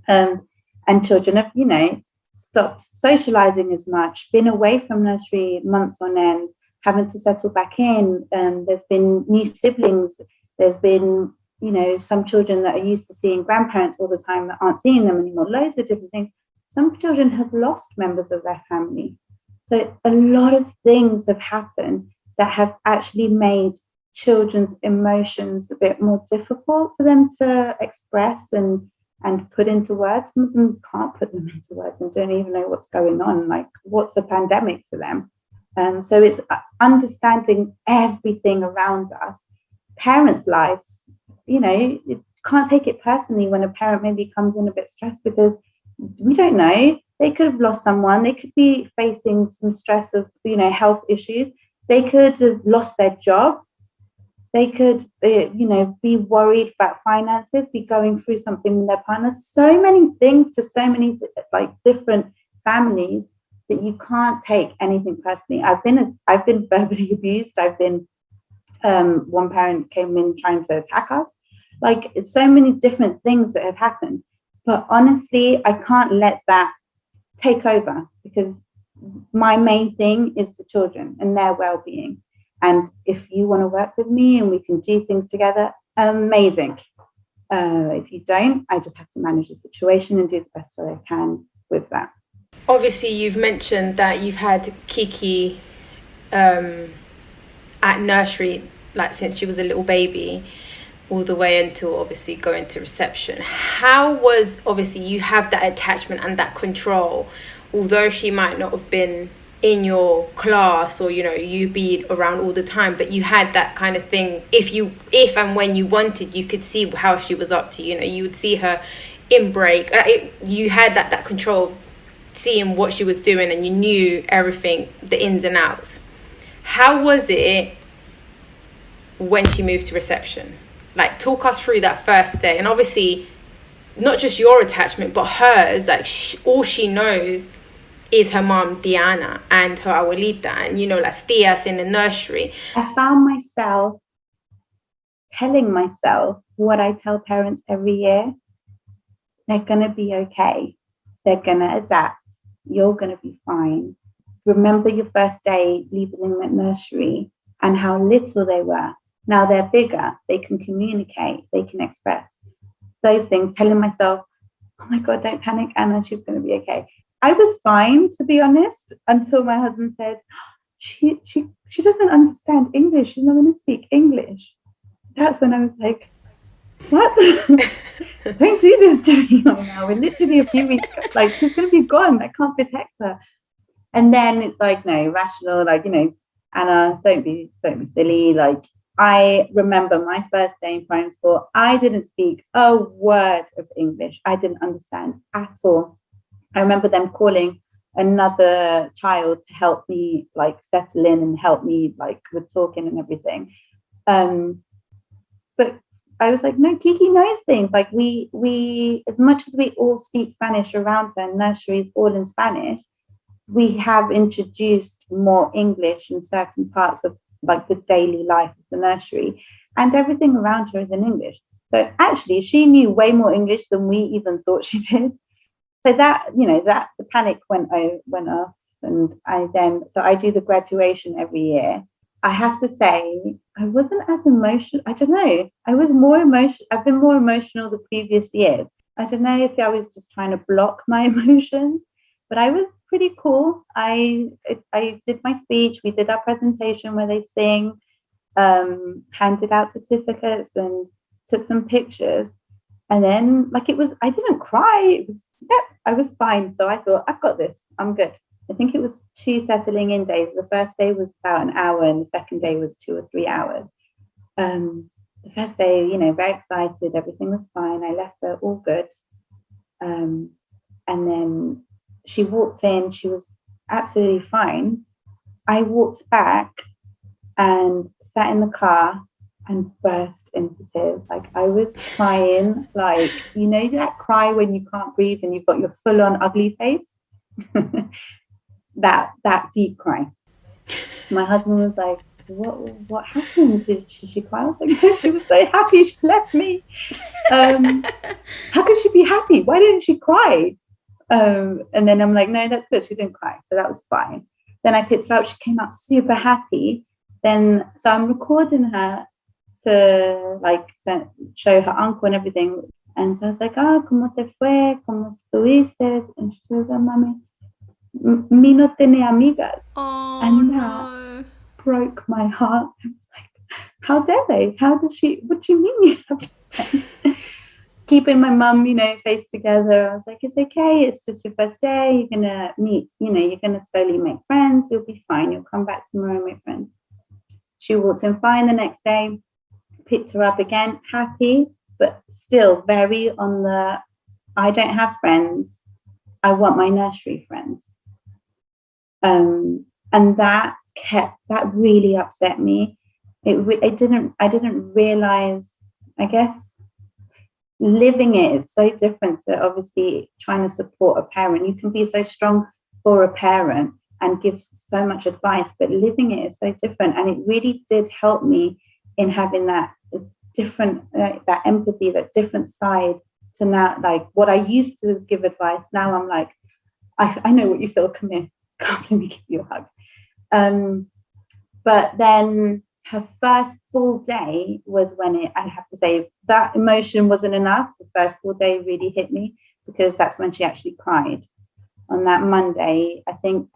And children have, you know, stopped socializing as much, been away from nursery months on end, having to settle back in. There's been new siblings. There's been, you know, some children that are used to seeing grandparents all the time that aren't seeing them anymore. Loads of different things. Some children have lost members of their family. So a lot of things have happened that have actually made children's emotions a bit more difficult for them to express and put into words. Some of them can't put them into words and don't even know what's going on, like what's a pandemic to them. So it's understanding everything around us. Parents' lives, you know, you can't take it personally when a parent maybe comes in a bit stressed, because we don't know. They could have lost someone. They could be facing some stress of, you know, health issues. They could have lost their job. They could, you know, be worried about finances, be going through something with their partner. So many things to so many like different families that you can't take anything personally. I've been verbally abused. I've been one parent came in trying to attack us. Like, it's so many different things that have happened. But honestly, I can't let that take over, because my main thing is the children and their well-being. And if you want to work with me and we can do things together, amazing. If you don't, I just have to manage the situation and do the best that I can with that. Obviously, you've mentioned that you've had Kiki at nursery, like since she was a little baby, all the way until obviously going to reception. How was, obviously you have that attachment and that control, although she might not have been in your class or, you know, you be around all the time, but you had that kind of thing. If and when you wanted, you could see how she was up to, you know, you would see her in break. You had that control of seeing what she was doing, and you knew everything, the ins and outs. How was it when she moved to reception? Like, talk us through that first day. And obviously not just your attachment, but hers. Like, all she knows is her mom Diana and her abuelita, and, you know, las tías in the nursery. I found myself telling myself what I tell parents every year: they're gonna be okay, they're gonna adapt, you're gonna be fine. Remember your first day leaving them at nursery and how little they were. Now they're bigger, they can communicate, they can express those things. Telling myself, oh my God, don't panic, Anna, she's going to be okay. I was fine, to be honest, until my husband said, she doesn't understand English, she's not going to speak English. That's when I was like, what? Don't do this to me right now. We're literally a few weeks, like, she's going to be gone. I can't protect her. And then it's like, no, rational, like, you know, Anna, don't be silly. Like, I remember my first day in primary school, I didn't speak a word of English. I didn't understand at all. I remember them calling another child to help me, like, settle in and help me, like, with talking and everything. But I was like, no, Kiki knows things. Like we as much as we all speak Spanish around her, and nursery is all in Spanish, we have introduced more English in certain parts of like the daily life of the nursery, and everything around her is in English. So actually, she knew way more English than we even thought she did. So that, that the panic went off, and I do the graduation every year. I have to say, I wasn't as emotional. I don't know. I was more emotional. I've been more emotional the previous years. I don't know if I was just trying to block my emotions, but I was pretty cool. I did my speech. We did our presentation where they sing, handed out certificates, and took some pictures. And then, I didn't cry. I was fine. So I thought, I've got this. I'm good. I think it was 2 settling in days. The first day was about an hour, and the second day was 2 or 3 hours. The first day, very excited. Everything was fine. I left her all good. And then she walked in. She was absolutely fine. I walked back and sat in the car and burst into tears. Like, I was crying, like, that cry when you can't breathe and you've got your full-on ugly face. that deep cry. My husband was like, what happened? Did she cry? I was like, no, she was so happy she left me. How could she be happy? Why didn't she cry? And then I'm like, no, that's good. She didn't cry. So that was fine. Then I picked her up. She came out super happy. So I'm recording her to show her uncle and everything. And so I was like, ¿cómo te fue? ¿Cómo estuviste? And she was like, mami, mi no tiene amigas. Oh, and that no. broke my heart. I was like, how dare they? What do you mean you have friends? Keeping my mum, face together. I was like, it's okay. It's just your first day. You're going to meet, you're going to slowly make friends. You'll be fine. You'll come back tomorrow and make friends. She walked in fine the next day, picked her up again, happy, but still very on the, I don't have friends. I want my nursery friends. And that really upset me. I didn't realize, I guess, living it is so different to obviously trying to support a parent. You can be so strong for a parent and give so much advice, but living it is so different. And it really did help me in having that different, that empathy, that different side to now, like what I used to give advice. Now I'm like, I know what you feel. Come here. Come, let me give you a hug. But then her first full day was when I have to say, that emotion wasn't enough. The first full day really hit me, because that's when she actually cried. On that Monday, I think,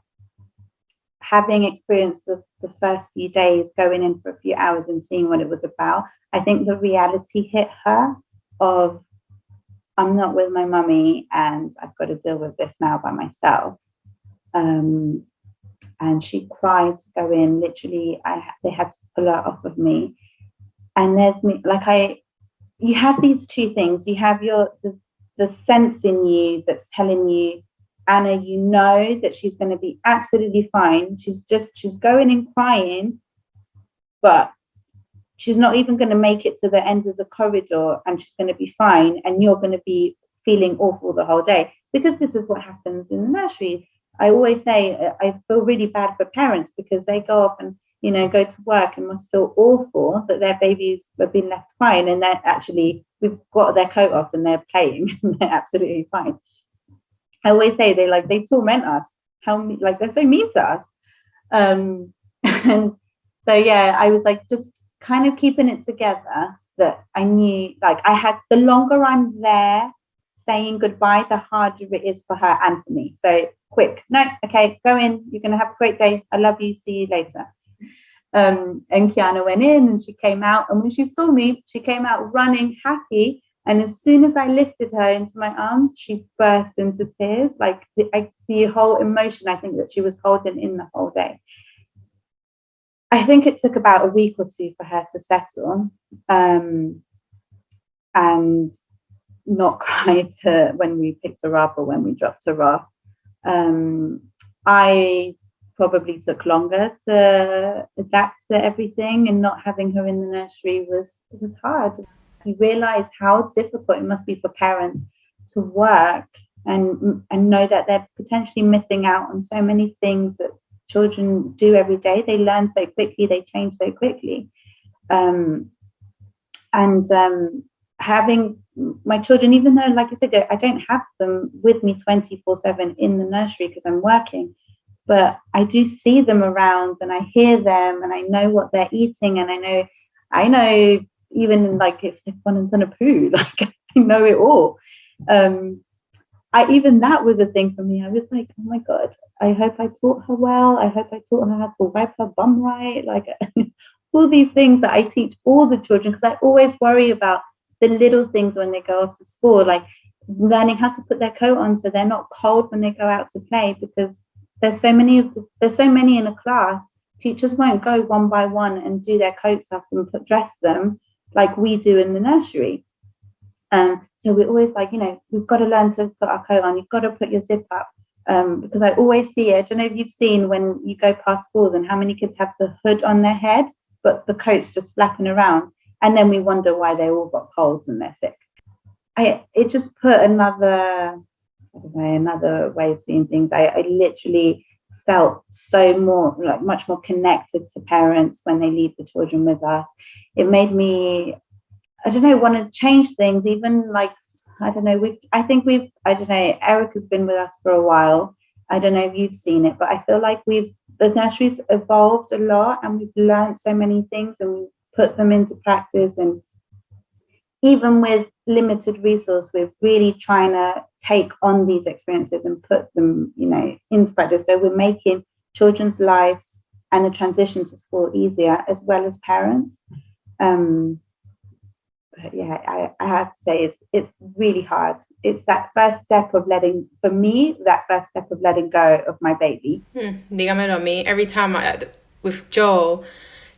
having experienced the first few days, going in for a few hours and seeing what it was about, I think the reality hit her of, I'm not with my mummy and I've got to deal with this now by myself. And she cried to go in. Literally, they had to pull her off of me. And there's me, you have these two things. You have the sense in you that's telling you, Anna, you know that she's going to be absolutely fine. She's going and crying, but she's not even going to make it to the end of the corridor, and she's going to be fine. And you're going to be feeling awful the whole day, because this is what happens in the nursery. I always say I feel really bad for parents, because they go off and go to work and must feel awful that their babies have been left crying, and they're actually, we've got their coat off and they're playing and they're absolutely fine. I always say they torment us. They're so mean to us. And so yeah, I was just kind of keeping it together, that I knew I had, the longer I'm there saying goodbye, the harder it is for her and for me. So quick, no, okay, go in. You're going to have a great day. I love you. See you later. And Kiana went in and she came out. And when she saw me, she came out running, happy. And as soon as I lifted her into my arms, she burst into tears. The whole emotion, I think, that she was holding in the whole day. I think it took about a week or two for her to settle and not cry when we picked her up or when we dropped her off. I probably took longer to adapt to everything, and not having her in the nursery was hard. You realize how difficult it must be for parents to work and know that they're potentially missing out on so many things that children do every day. They learn so quickly, they change so quickly. Having my children, even though, like I said, I don't have them with me 24/7 in the nursery because I'm working, but I do see them around and I hear them and I know what they're eating, and I know even like if they've gone a poo, like I know it all. Even that was a thing for me. I was like, oh my God, I hope I taught her well. I hope I taught her how to wipe her bum right. Like all these things that I teach all the children, because I always worry about the little things when they go off to school, like learning how to put their coat on so they're not cold when they go out to play, because there's so many in a class. Teachers won't go one by one and do their coats up and dress them like we do in the nursery. So we're always like, we've got to learn to put our coat on. You've got to put your zip up. Because I always see it. I don't know if you've seen when you go past schools and how many kids have the hood on their head, but the coat's just flapping around. And then we wonder why they all got colds and they're sick. It just put another way of seeing things. I literally felt much more connected to parents when they leave the children with us. It made me, want to change things, even like, Erica's been with us for a while. I don't know if you've seen it, but I feel like the nursery's evolved a lot and we've learned so many things and we put them into practice. And even with limited resource, we're really trying to take on these experiences and put them, into practice. So we're making children's lives and the transition to school easier, as well as parents. But yeah, I have to say it's really hard. It's that first step of letting go of my baby. Dígamelo a mí. Every time with Joel,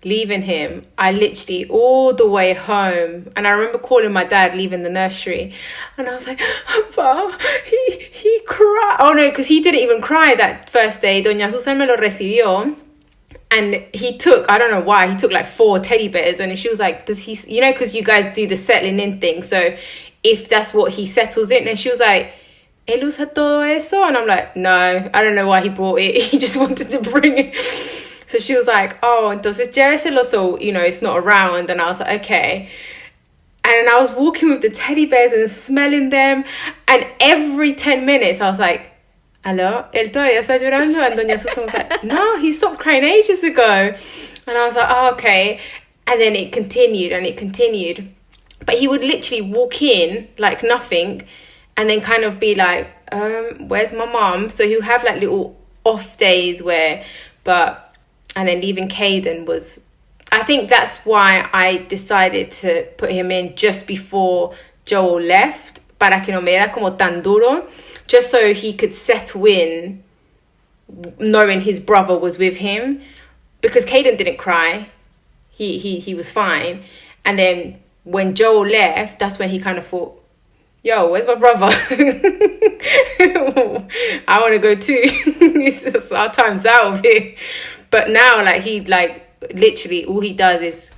leaving him, I literally all the way home, and I remember calling my dad leaving the nursery, and I was like, Papa, he cried. Oh no, because he didn't even cry that first day. Doña Susan me lo recibió. And he took, I don't know why, he took like 4 teddy bears. And she was like, does he, because you guys do the settling in thing. So if that's what he settles in. And she was like, él usa todo eso? And I'm like, no, I don't know why he brought it. He just wanted to bring it. So she was like, oh, entonces lléveselo so, it's not around. And I was like, okay. And I was walking with the teddy bears and smelling them. And every 10 minutes, I was like, hello, él todavía está llorando. And Doña Susan was like, no, he stopped crying ages ago. And I was like, oh, okay. And then it continued and it continued. But he would literally walk in like nothing and then kind of be like, where's my mom? So he'll have like little off days and then leaving Caden was, I think that's why I decided to put him in just before Joel left, para que no me era como tan duro, just so he could settle in knowing his brother was with him, because Caden didn't cry. He was fine. And then when Joel left, that's when he kind of thought, yo, where's my brother? I want to go too. It's our time's out of here. But now, like, he, like, literally, all he does is,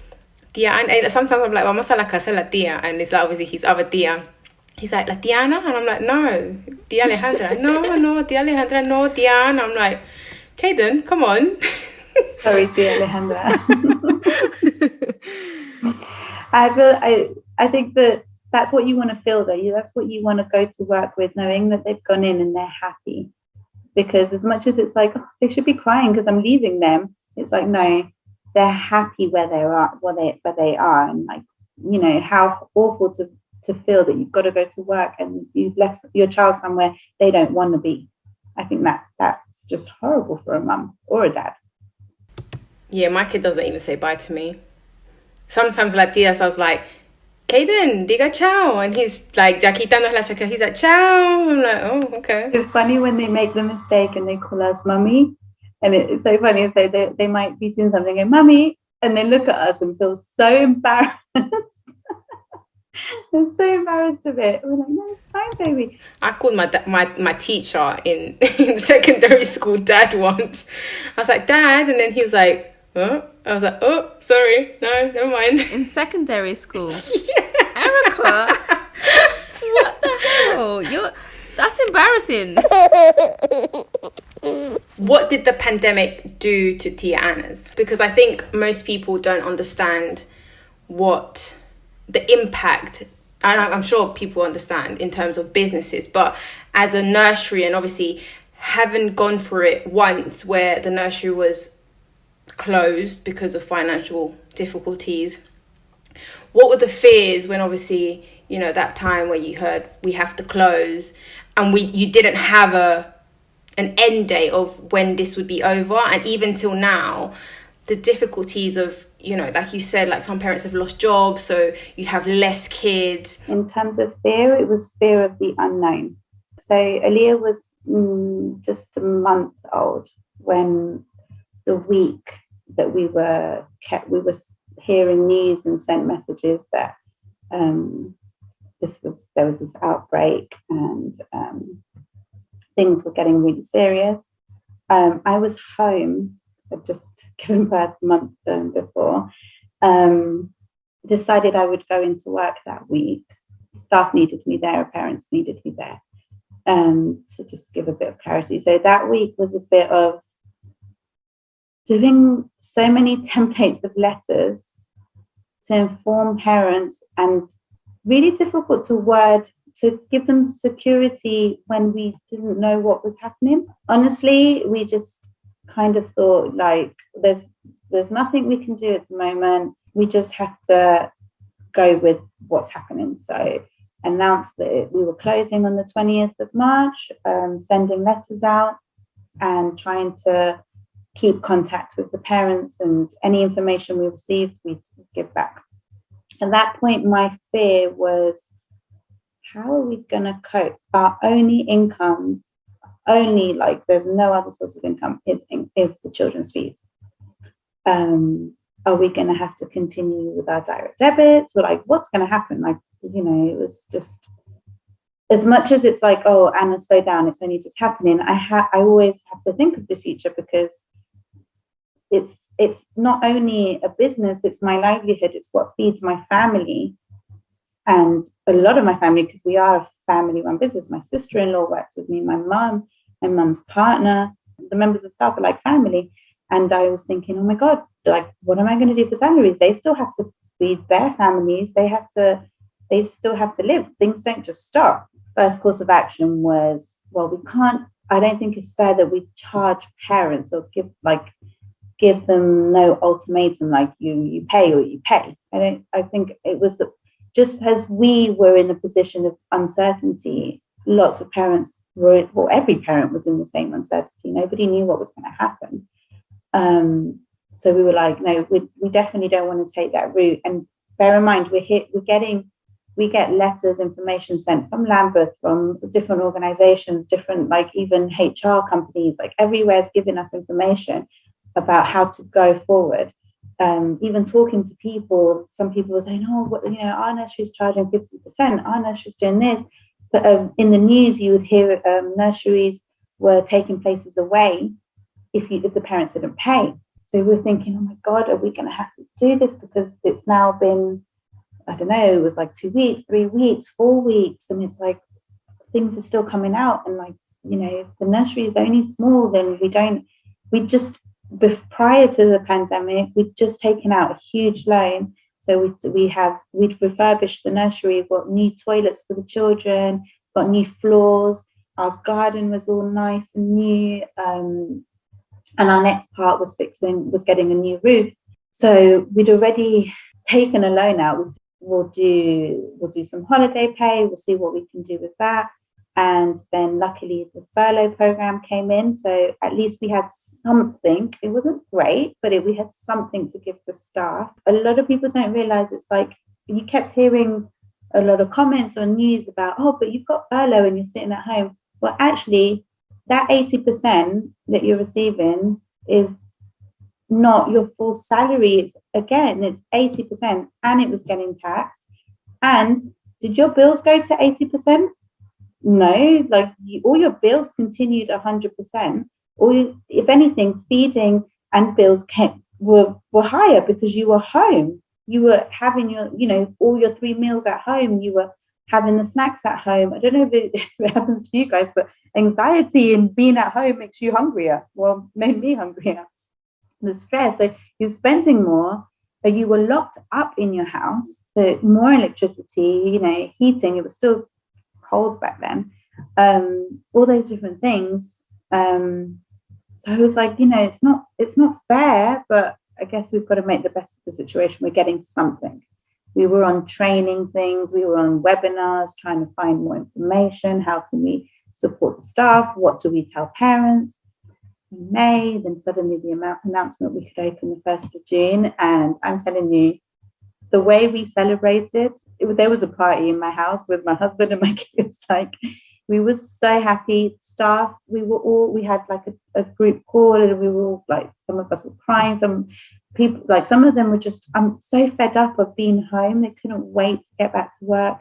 tia, and sometimes I'm like, vamos a la casa de la tía, and it's like, obviously his other tia. He's like, la Tiana? And I'm like, no, tia Alejandra. No, tia Alejandra, no, Tiana. I'm like, Caden, come on. Sorry, tia Alejandra. I think that's what you want to feel, though. That's what you want to go to work with, knowing that they've gone in and they're happy. Because as much as it's like, oh, they should be crying because I'm leaving them, it's like, no, they're happy where they are, and like, how awful to feel that you've got to go to work and you've left your child somewhere they don't want to be. I think that's just horrible for a mum or a dad. Yeah, my kid doesn't even say bye to me. Sometimes like tías, I was like, Caden, diga ciao. And he's like, ya quitándonos la chaqueta, he's like, ciao. I'm like, oh, okay. It's funny when they make the mistake and they call us mummy. And it's so funny. So they might be doing something and mummy, and they look at us and feel so embarrassed. They're so embarrassed of it. We're like, no, it's fine, baby. I called my teacher in secondary school dad once. I was like, Dad, and then he was like, huh? I was like, oh, sorry, no, never mind. In secondary school? Yeah. America? What the hell? That's embarrassing. What did the pandemic do to Tia Anna's? Because I think most people don't understand what the impact, and I'm sure people understand in terms of businesses, but as a nursery, and obviously having gone through it once where the nursery was closed because of financial difficulties, what were the fears when obviously, you know, that time where you heard we have to close and you didn't have an end date of when this would be over? And even till now, the difficulties of, you know, like you said, like some parents have lost jobs, so you have less kids. In terms of fear, it was fear of the unknown. So Aaliyah was just a month old when the week that we were hearing news and sent messages that there was this outbreak and things were getting really serious. I was home. I'd just given birth a month before. Decided I would go into work that week. Staff needed me there, parents needed me there. To just give a bit of clarity. So that week was a bit of doing so many templates of letters to inform parents, and really difficult to give them security when we didn't know what was happening. Honestly, we just kind of thought like there's nothing we can do at the moment. We just have to go with what's happening. So announced that we were closing on the 20th of March, sending letters out and trying to keep contact with the parents, and any information we received, we'd give back. At that point, my fear was, how are we going to cope? Our only income, there's no other source of income, is the children's fees. Are we going to have to continue with our direct debits? Or like, what's going to happen? Like, you know, it was just, as much as it's like, oh, Anna, slow down, it's only just happening. I always have to think of the future, because it's not only a business, it's my livelihood, it's what feeds my family. And a lot of my family, because we are a family-run business, my sister-in-law works with me, my mum's partner, the members of staff are like family. And I was thinking, oh my God, like, what am I going to do for salaries? They still have to feed their families. They still have to live. Things don't just stop. First course of action was, well, I don't think it's fair that we charge parents or give them no ultimatum, like you pay or you pay. I think it was just as we were in a position of uncertainty, lots of parents were, well, every parent was in the same uncertainty. Nobody knew what was going to happen. So we were like, no, we definitely don't want to take that route. And bear in mind, we get letters, information sent from Lambeth, from different organizations, different, like even HR companies, like everywhere's giving us information about how to go forward. Even talking to people, some people were saying, oh, our nursery is charging 50%, our nursery is doing this. But in the news, you would hear nurseries were taking places away if the parents didn't pay. So we're thinking, oh my God, are we going to have to do this? Because it's now been, I don't know, it was like 2 weeks, 3 weeks, 4 weeks. And it's like, things are still coming out. And like, you know, if the nursery is only small, then prior to the pandemic, we'd just taken out a huge loan. So we'd refurbished the nursery, got new toilets for the children, got new floors. Our garden was all nice and new. And our next part was getting a new roof. So we'd already taken a loan out. We'll do some holiday pay. We'll see what we can do with that. And then luckily the furlough program came in. So at least we had something. It wasn't great, but we had something to give to staff. A lot of people don't realize, it's like, you kept hearing a lot of comments on news about, oh, but you've got furlough and you're sitting at home. Well, actually, that 80% that you're receiving is not your full salary. It's 80%, and it was getting taxed. And did your bills go to 80%? No, like all your bills continued 100%. Or if anything, feeding and bills were higher because you were home. You were having your, all your 3 meals at home. You were having the snacks at home. I don't know if it happens to you guys, but anxiety and being at home makes you hungrier. Well, made me hungrier. The stress, so you're spending more, but you were locked up in your house. So more electricity, heating. It was still cold back then. All those different things. So it was like, it's not fair, but I guess we've got to make the best of the situation. We're getting something. We were on training things. We were on webinars, trying to find more information. How can we support the staff? What do we tell parents? In May, then suddenly the announcement we could open the 1st of June. And I'm telling you, the way we celebrated, there was a party in my house with my husband and my kids. Like, we were so happy. Staff, we had like a group call, and we were all like, some of us were crying. Some people, like some of them were just, I'm so fed up of being home. They couldn't wait to get back to work.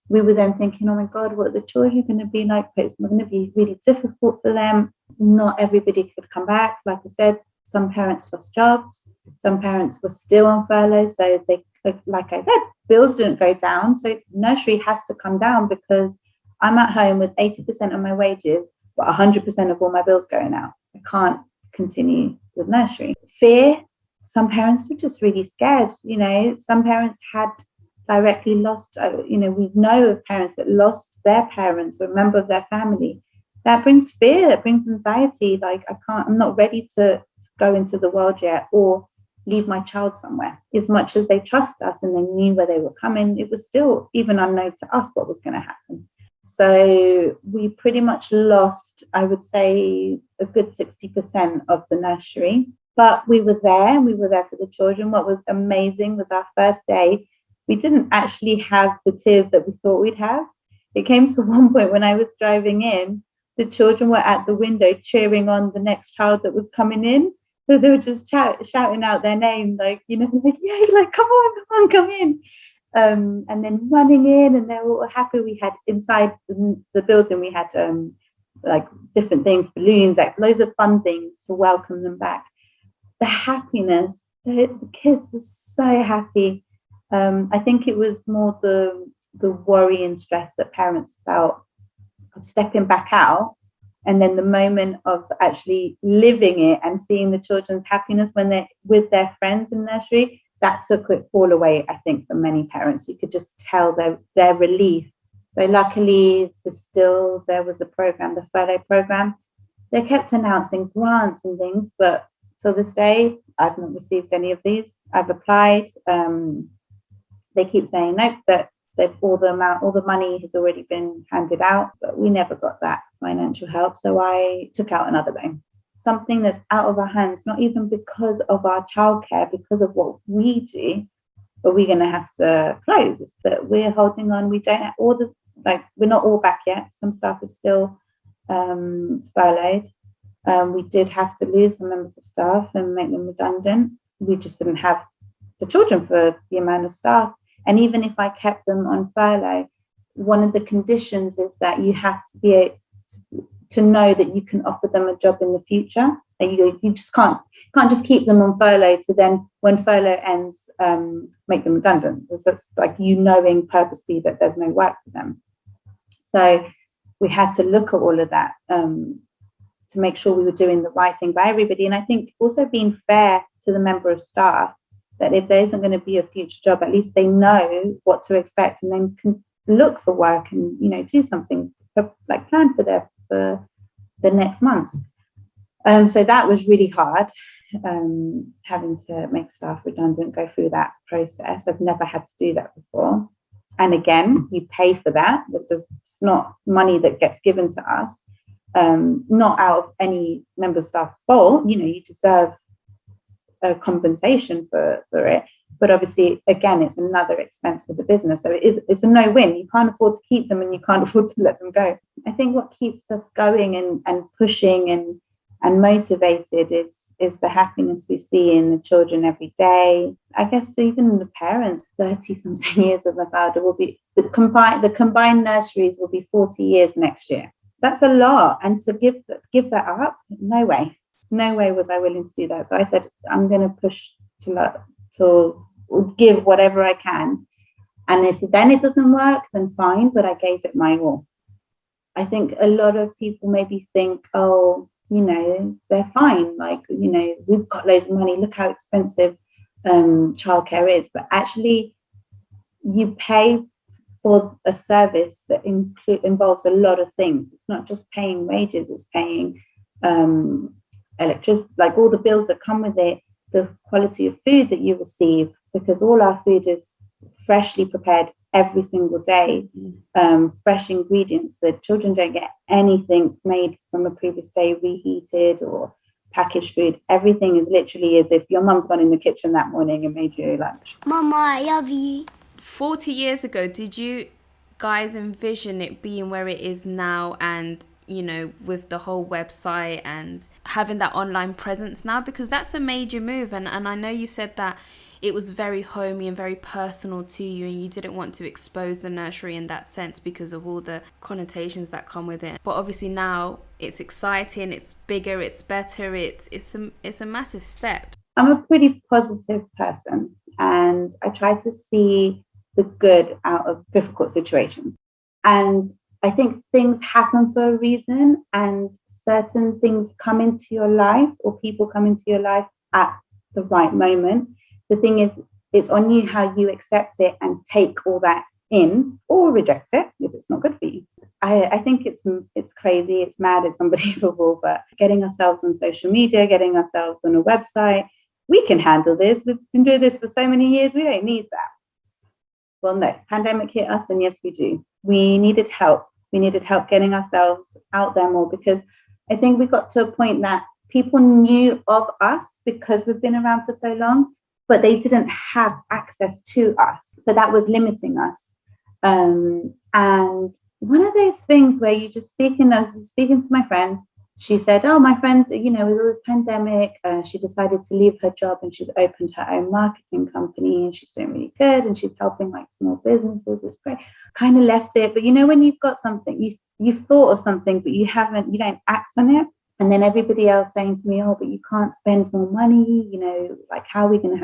We were then thinking, oh my God, what are the children going to be like? It's going to be really difficult for them. Not everybody could come back. Like I said, some parents lost jobs. Some parents were still on furlough. So they, like I said, bills didn't go down. So nursery has to come down because I'm at home with 80% of my wages, but 100% of all my bills going out. I can't continue with nursery. Fear. Some parents were just really scared. Some parents had directly lost, we know of parents that lost their parents or a member of their family. That brings fear, that brings anxiety. Like, I'm not ready to go into the world yet, or leave my child somewhere. As much as they trust us and they knew where they were coming, it was still even unknown to us what was going to happen. So we pretty much lost, I would say, a good 60% of the nursery. But we were there for the children. What was amazing was our first day, we didn't actually have the tears that we thought we'd have. It came to one point when I was driving in, the children were at the window cheering on the next child that was coming in. So they were just shouting out their name, like, yay, like, come on, come in. And then running in, and they were all happy. We had inside the building, we had like different things, balloons, like loads of fun things to welcome them back. The happiness, the kids were so happy. I think it was more the worry and stress that parents felt of stepping back out, and then the moment of actually living it and seeing the children's happiness when they're with their friends in nursery, that took it all away, I think, for many parents. You could just tell their relief. So luckily, there was a program, the furlough program. They kept announcing grants and things, but till this day, I've not received any of these. I've applied. They keep saying nope, that all the money has already been handed out, but we never got that financial help. So I took out another loan. Something that's out of our hands, not even because of our childcare, because of what we do, but we're going to have to close. It's that we're holding on. We don't have we're not all back yet. Some staff is still furloughed. We did have to lose some members of staff and make them redundant. We just didn't have the children for the amount of staff. And even if I kept them on furlough, one of the conditions is that you have to be able to know that you can offer them a job in the future. And you just can't just keep them on furlough to then, when furlough ends, make them redundant. It's like knowing purposely that there's no work for them. So we had to look at all of that to make sure we were doing the right thing by everybody. And I think also being fair to the member of staff, that if there isn't going to be a future job, at least they know what to expect and then can look for work and, do something, like plan for the next month. So that was really hard, having to make staff redundant, go through that process. I've never had to do that before. And again, you pay for that. It's not money that gets given to us, not out of any member of staff's fault. You deserve a compensation for it, but obviously, again, it's another expense for the business. So it's a no-win. You can't afford to keep them and you can't afford to let them go. I think what keeps us going and pushing and motivated is the happiness we see in the children every day. I guess even the parents, 30-something years with my father, will be the combined nurseries will be 40 years next year. That's a lot, and to give that up, no way was I willing to do that. So I said, I'm going to push till give whatever I can. And if then it doesn't work, then fine, but I gave it my all. I think a lot of people maybe think, oh, they're fine. Like, we've got loads of money. Look how expensive childcare is. But actually, you pay for a service that involves a lot of things. It's not just paying wages, it's paying electricity, like all the bills that come with it, the quality of food that you receive, because all our food is freshly prepared every single day, fresh ingredients. The children don't get anything made from a previous day, reheated or packaged food. Everything is literally as if your mum's gone in the kitchen that morning and made you lunch. Mama, I love you. 40 years ago, did you guys envision it being where it is now, and with the whole website and having that online presence now? Because that's a major move, and I know you said that it was very homey and very personal to you, and you didn't want to expose the nursery in that sense because of all the connotations that come with it. But obviously now it's exciting, it's bigger, it's better, it's a massive step. I'm a pretty positive person, and I try to see the good out of difficult situations. And I think things happen for a reason, and certain things come into your life, or people come into your life at the right moment. The thing is, it's on you how you accept it and take all that in, or reject it if it's not good for you. I think it's crazy, it's mad, it's unbelievable, but getting ourselves on social media, getting ourselves on a website, we can handle this. We've been doing this for so many years, we don't need that. Well, no, pandemic hit us, and yes, we do. We needed help. We needed help getting ourselves out there more, because I think we got to a point that people knew of us because we've been around for so long, but they didn't have access to us. So that was limiting us. And one of those things where you just I was speaking to my friend. She said, oh, my friend, with all this pandemic, she decided to leave her job, and she's opened her own marketing company, and she's doing really good, and she's helping like small businesses. It's great. Kind of left it. But when you've got something, you've thought of something, but you don't act on it. And then everybody else saying to me, oh, but you can't spend more money, like how are we going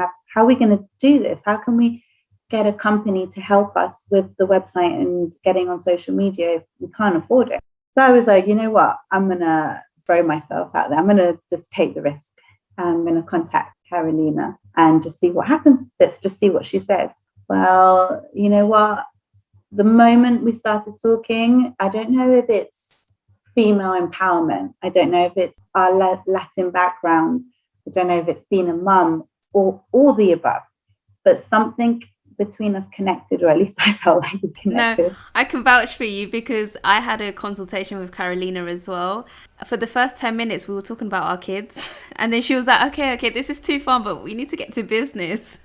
to do this? How can we get a company to help us with the website and getting on social media if we can't afford it? So I was like, you know what, I'm going to throw myself out there. I'm going to just take the risk. I'm going to contact Carolina and just see what happens. Let's just see what she says. Well, you know what? The moment we started talking, I don't know if it's female empowerment. I don't know if it's our Latin background. I don't know if it's being a mum or all the above, but something between us connected, or at least I felt like we connected. No, I can vouch for you, because I had a consultation with Carolina as well. For the first 10 minutes, we were talking about our kids, and then she was like, okay, this is too fun, but we need to get to business.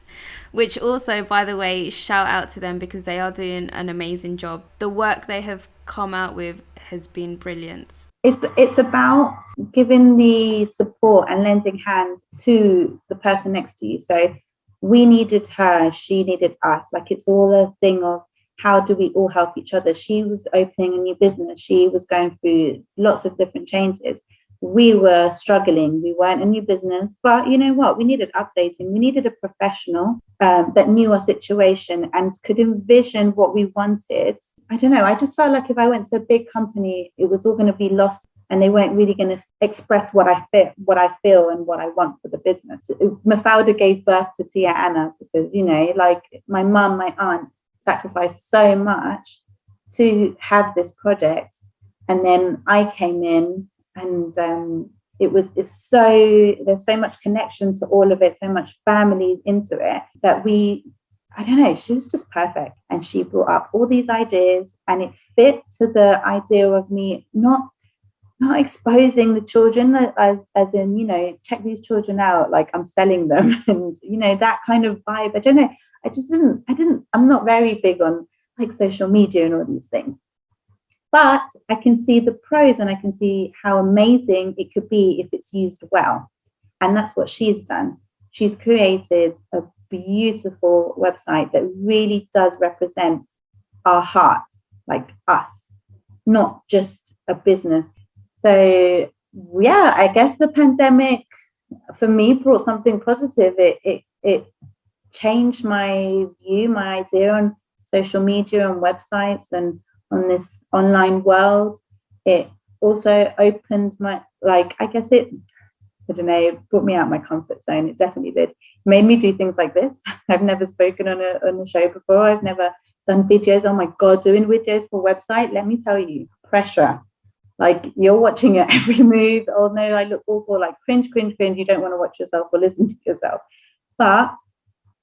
Which also, by the way, shout out to them, because they are doing an amazing job. The work they have come out with has been brilliant. It's about giving the support and lending hand to the person next to you. So we needed her, she needed us. Like, it's all a thing of how do we all help each other? She was opening a new business. She was going through lots of different changes. We were struggling. We weren't a new business, but you know what? We needed updating. We needed a professional that knew our situation and could envision what we wanted. I don't know. I just felt like if I went to a big company, it was all going to be lost, and they weren't really going to express what I feel and what I want for the business. Mafalda gave birth to Tia Anna because, like my mum, my aunt sacrificed so much to have this project. And then I came in, and there's so much connection to all of it, so much family into it, that I don't know, she was just perfect. And she brought up all these ideas, and it fit to the idea of me not exposing the children as in, check these children out, like I'm selling them, and, that kind of vibe. I don't know. I'm not very big on like social media and all these things. But I can see the pros, and I can see how amazing it could be if it's used well. And that's what she's done. She's created a beautiful website that really does represent our heart, like us, not just a business. So, I guess the pandemic for me brought something positive. It changed my view, my idea on social media and websites and on this online world. It also opened my, like, I guess it, I don't know, it brought me out of my comfort zone. It definitely did. Made me do things like this. I've never spoken on a show before. I've never done videos. Oh my God, doing videos for website. Let me tell you, pressure. Like, you're watching it every move. Oh no, I look awful. Like, cringe, cringe, cringe. You don't want to watch yourself or listen to yourself. But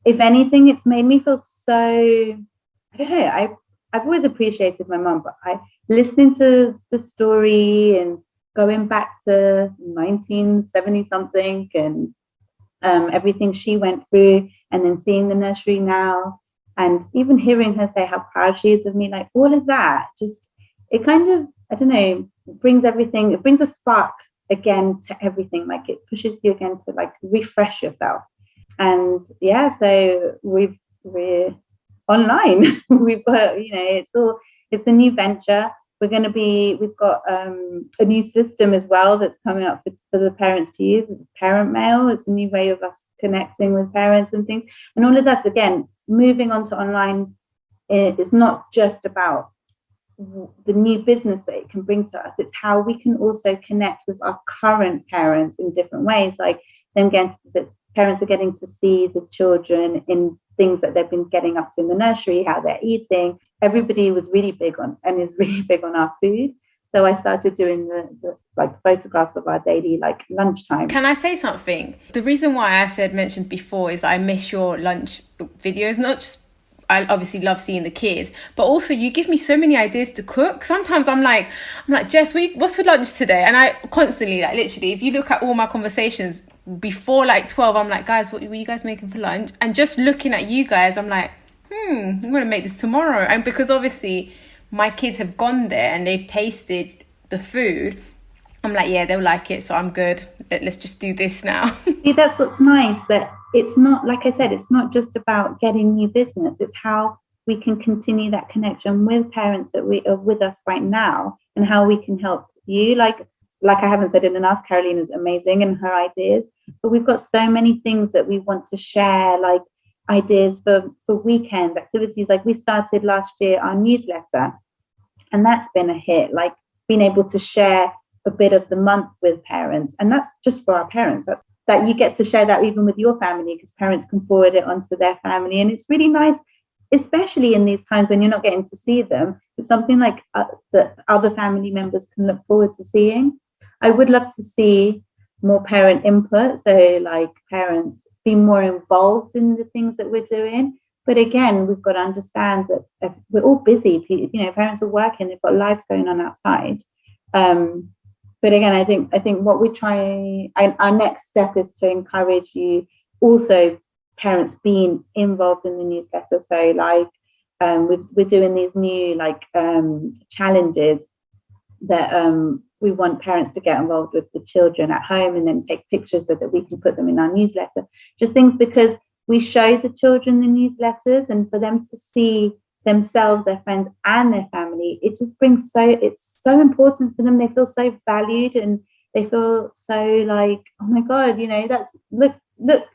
if anything, it's made me feel so, I don't know, I've always appreciated my mum, but listening to the story and going back to 1970 something and everything she went through, and then seeing the nursery now, and even hearing her say how proud she is of me, like all of that, just, it kind of, I don't know, brings everything, it brings a spark again to everything. Like, it pushes you again to like refresh yourself. And yeah, so we're online. We've got, it's a new venture. We've got a new system as well that's coming up for the parents to use. It's parent mail. It's a new way of us connecting with parents and things. And all of that's, again, moving on to online. It's not just about the new business that it can bring to us. It's how we can also connect with our current parents in different ways. Like, them getting, the parents are getting to see the children in things that they've been getting up to in the nursery, how they're eating. Everybody was really big on, and is really big on, our food. So I started doing the like photographs of our daily like lunchtime. Can I say something? The reason why I mentioned before is I miss your lunch videos. Not just, I obviously love seeing the kids, but also you give me so many ideas to cook. Sometimes I'm like, Jess, what's for lunch today? And I constantly, like, literally, if you look at all my conversations before like 12, I'm like, guys, what were you guys making for lunch? And just looking at you guys, I'm like, I'm gonna make this tomorrow. And because obviously my kids have gone there and they've tasted the food, I'm like, yeah, they'll like it, so I'm good. Let's just do this now. See, that's what's nice, that it's not, like I said, it's not just about getting new business. It's how we can continue that connection with parents that we are with us right now, and how we can help you. Like I haven't said it enough, Caroline is amazing and her ideas, but we've got so many things that we want to share, like ideas for weekend activities. Like, we started last year our newsletter, and that's been a hit. Like, being able to share a bit of the month with parents, and that's just for our parents. That's that you get to share that even with your family, because parents can forward it onto their family, and it's really nice, especially in these times when you're not getting to see them. It's something like that other family members can look forward to seeing. I would love to see more parent input, so like parents be more involved in the things that we're doing. But again, we've got to understand that we're all busy. Parents are working, they've got lives going on outside. But again, I think what we try, our next step is to encourage you also, parents, being involved in the newsletter. So like, we're doing these new challenges that we want parents to get involved with the children at home, and then take pictures so that we can put them in our newsletter. Just things, because we show the children the newsletters, and for them to see themselves, their friends and their family, it just brings it's so important for them. They feel so valued, and they feel so like, oh my God, that's, look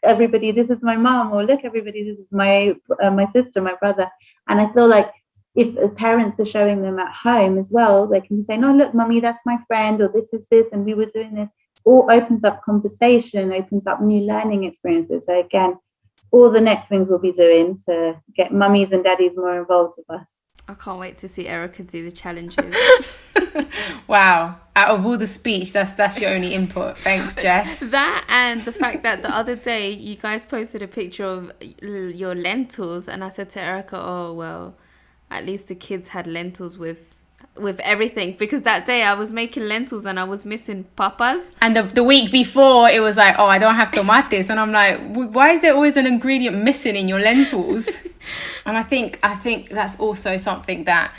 everybody, this is my mom, or look everybody, this is my sister, my brother. And I feel like if the parents are showing them at home as well, they can say, no, look, mummy, that's my friend, or this is this, and we were doing this. All opens up conversation, opens up new learning experiences. So again, all the next things we'll be doing to get mummies and daddies more involved with us. I can't wait to see Erica do the challenges. Wow. Out of all the speech, that's your only input. Thanks, Jess. That, and the fact that the other day you guys posted a picture of your lentils, and I said to Erica, oh, well, at least the kids had lentils with everything, because that day I was making lentils and I was missing papas. And the week before it was like, oh, I don't have tomates, and I'm like, why is there always an ingredient missing in your lentils? And I think that's also something that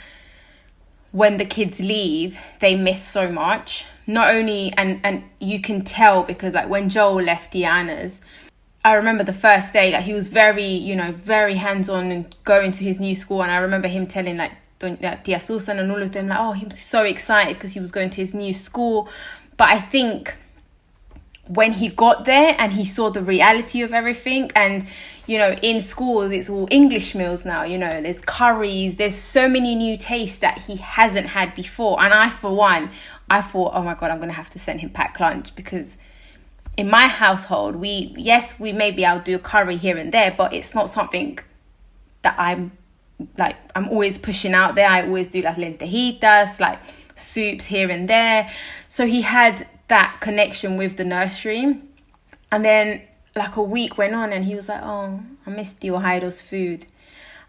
when the kids leave, they miss so much. Not only, and you can tell, because like when Joel left Diana's, I remember the first day, like he was very, very hands-on and going to his new school, and I remember him telling like Tia Susan and all of them, like, oh, he was so excited because he was going to his new school. But I think when he got there and he saw the reality of everything, and in schools it's all English meals now, there's curries, there's so many new tastes that he hasn't had before. And I thought, oh my God, I'm gonna have to send him packed lunch, because in my household we maybe I'll do a curry here and there, but it's not something that I'm always pushing out there. I always do like lentejitas, like soups here and there. So he had that connection with the nursery. And then like a week went on and he was like, oh, I miss Tio Jairo's food,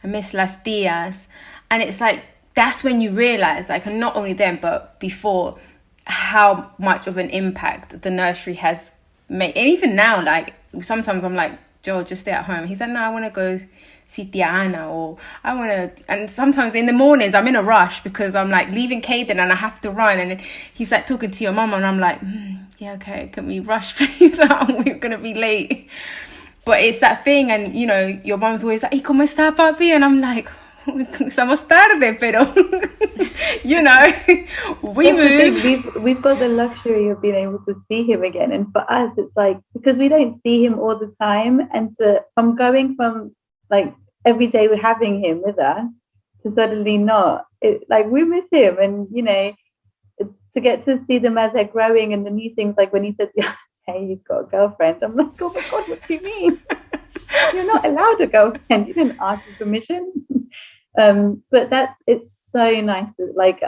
I miss las tias. And it's like, that's when you realize, like, and not only then but before, how much of an impact the nursery has made. And even now, like, sometimes I'm like, Joel, just stay at home. He's like, no, I want to go see Tia Ana, or I want to. And sometimes in the mornings I'm in a rush because I'm like leaving Caden and I have to run. And he's like talking to your mum and I'm like, yeah, okay, can we rush please? We're going to be late. But it's that thing, and your mum's always like, ¿Y cómo está papi? And I'm like, somos tarde, pero we move. We've got the luxury of being able to see him again, and for us it's like, because we don't see him all the time, and from going from like every day we're having him with us to suddenly not, like we miss him. And to get to see them as they're growing, and the new things, like when he said the other day he's got a girlfriend, I'm like, oh my God, what do you mean? You're not allowed a girlfriend, you didn't ask for permission. But it's so nice, like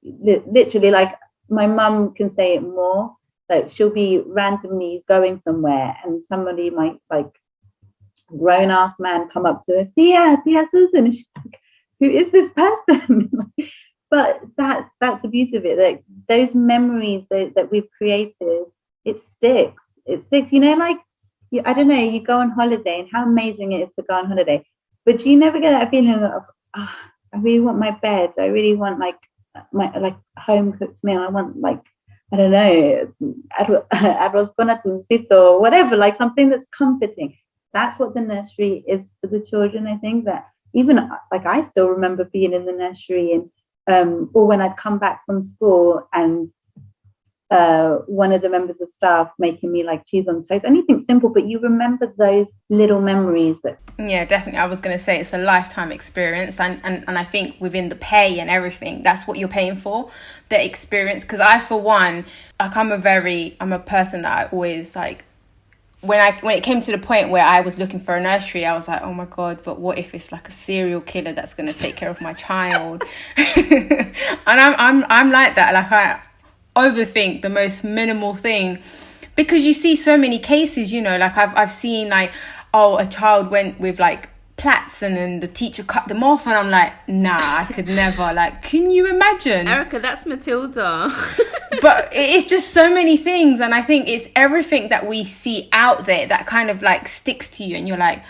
literally, like my mum can say it more, like she'll be randomly going somewhere and somebody might, like, grown ass man come up to her, Tia Susan, and she's like, who is this person? But that's the beauty of it, like those memories that we've created, it sticks, like, I don't know, you go on holiday, and how amazing it is to go on holiday, but you never get that feeling of, I really want my bed, I really want like my home cooked meal, I want, like, I don't know, arroz con atuncito, whatever, like something that's comforting. That's what the nursery is for the children. I think that even like I still remember being in the nursery, and or when I'd come back from school and one of the members of staff making me like cheese on toast, anything simple, but you remember those little memories. Yeah, definitely. I was going to say it's a lifetime experience, and I think within the pay and everything, that's what you're paying for, the experience. Because I, for one, like I'm a person that I always like, when it came to the point where I was looking for a nursery, I was like, oh my God, but what if it's like a serial killer that's going to take care of my child? And I'm like that, like I overthink the most minimal thing, because you see so many cases, like I've seen like, oh, a child went with like plaits and then the teacher cut them off, and I'm like, nah, I could never. Like, can you imagine? Erica, that's Matilda. But it's just so many things, and I think it's everything that we see out there that kind of like sticks to you, and you're like,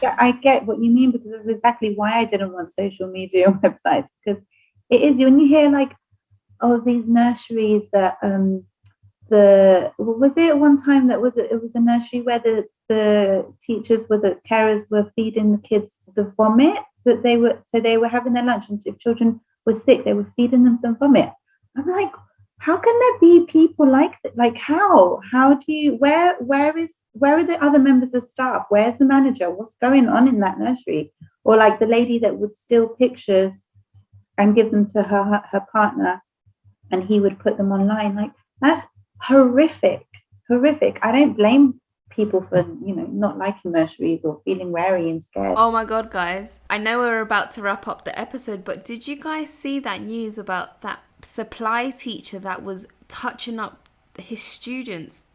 yeah, I get what you mean, because that's exactly why I didn't want social media and websites, because it is, when you hear like, oh, these nurseries that was it one time that it was a nursery where the teachers the carers were feeding the kids the vomit that they were having their lunch, and if children were sick they were feeding them the vomit. I'm like, how can there be people like that? Like, how do you, where are the other members of staff, where's the manager, what's going on in that nursery? Or like the lady that would steal pictures and give them to her partner, and he would put them online. Like, that's horrific. I don't blame people for not liking nurseries or feeling wary and scared. Oh my God, guys, I know we're about to wrap up the episode, but did you guys see that news about that supply teacher that was touching up his students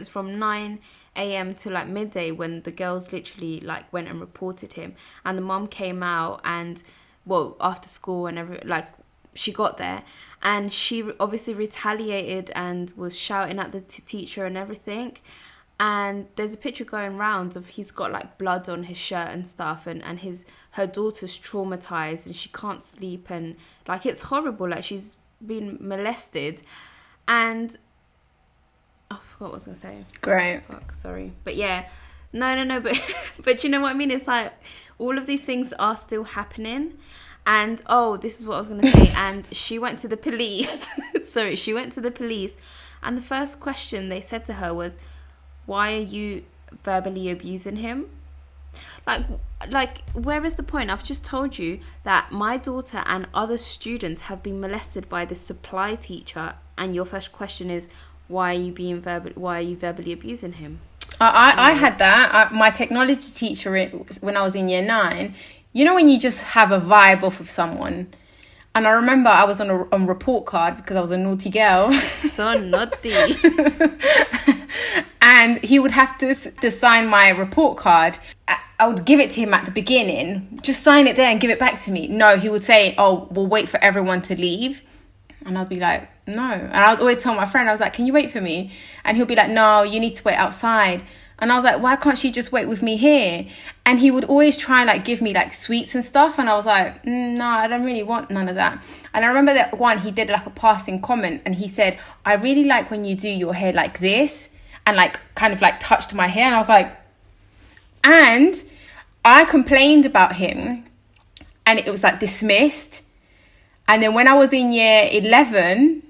from 9 a.m. to like midday, when the girls literally like went and reported him, and the mom came out, and well, after school and she got there, and she obviously retaliated and was shouting at the teacher and everything. And there's a picture going round of he's got like blood on his shirt and stuff, and her daughter's traumatized and she can't sleep, and like it's horrible, like she's been molested. And I forgot what I was gonna say. Great. Fuck, sorry. But yeah, no, but you know what I mean, it's like all of these things are still happening. And this is what I was going to say. And she went to the police. She went to the police And the first question they said to her was, why are you verbally abusing him? Like, where is the point? I've just told you that my daughter and other students have been molested by this supply teacher, and your first question is, why are you verbally abusing him? I had that. My technology teacher, when I was in year 9, you know when you just have a vibe off of someone. And I remember I was on a report card because I was a naughty girl. So naughty. And he would have to sign my report card. I would give it to him at the beginning. Just sign it there and give it back to me. No, he would say, oh, we'll wait for everyone to leave. And I'd be like, no. And I would always tell my friend, I was like, can you wait for me? And he'll be like, no, you need to wait outside. And I was like, why can't she just wait with me here? And he would always try and like give me like sweets and stuff. And I was like, no, I don't really want none of that. And I remember that one, he did like a passing comment and he said, I really like when you do your hair like this, and like kind of like touched my hair. And I was like, and I complained about him and it was like dismissed. And then when I was in year 11,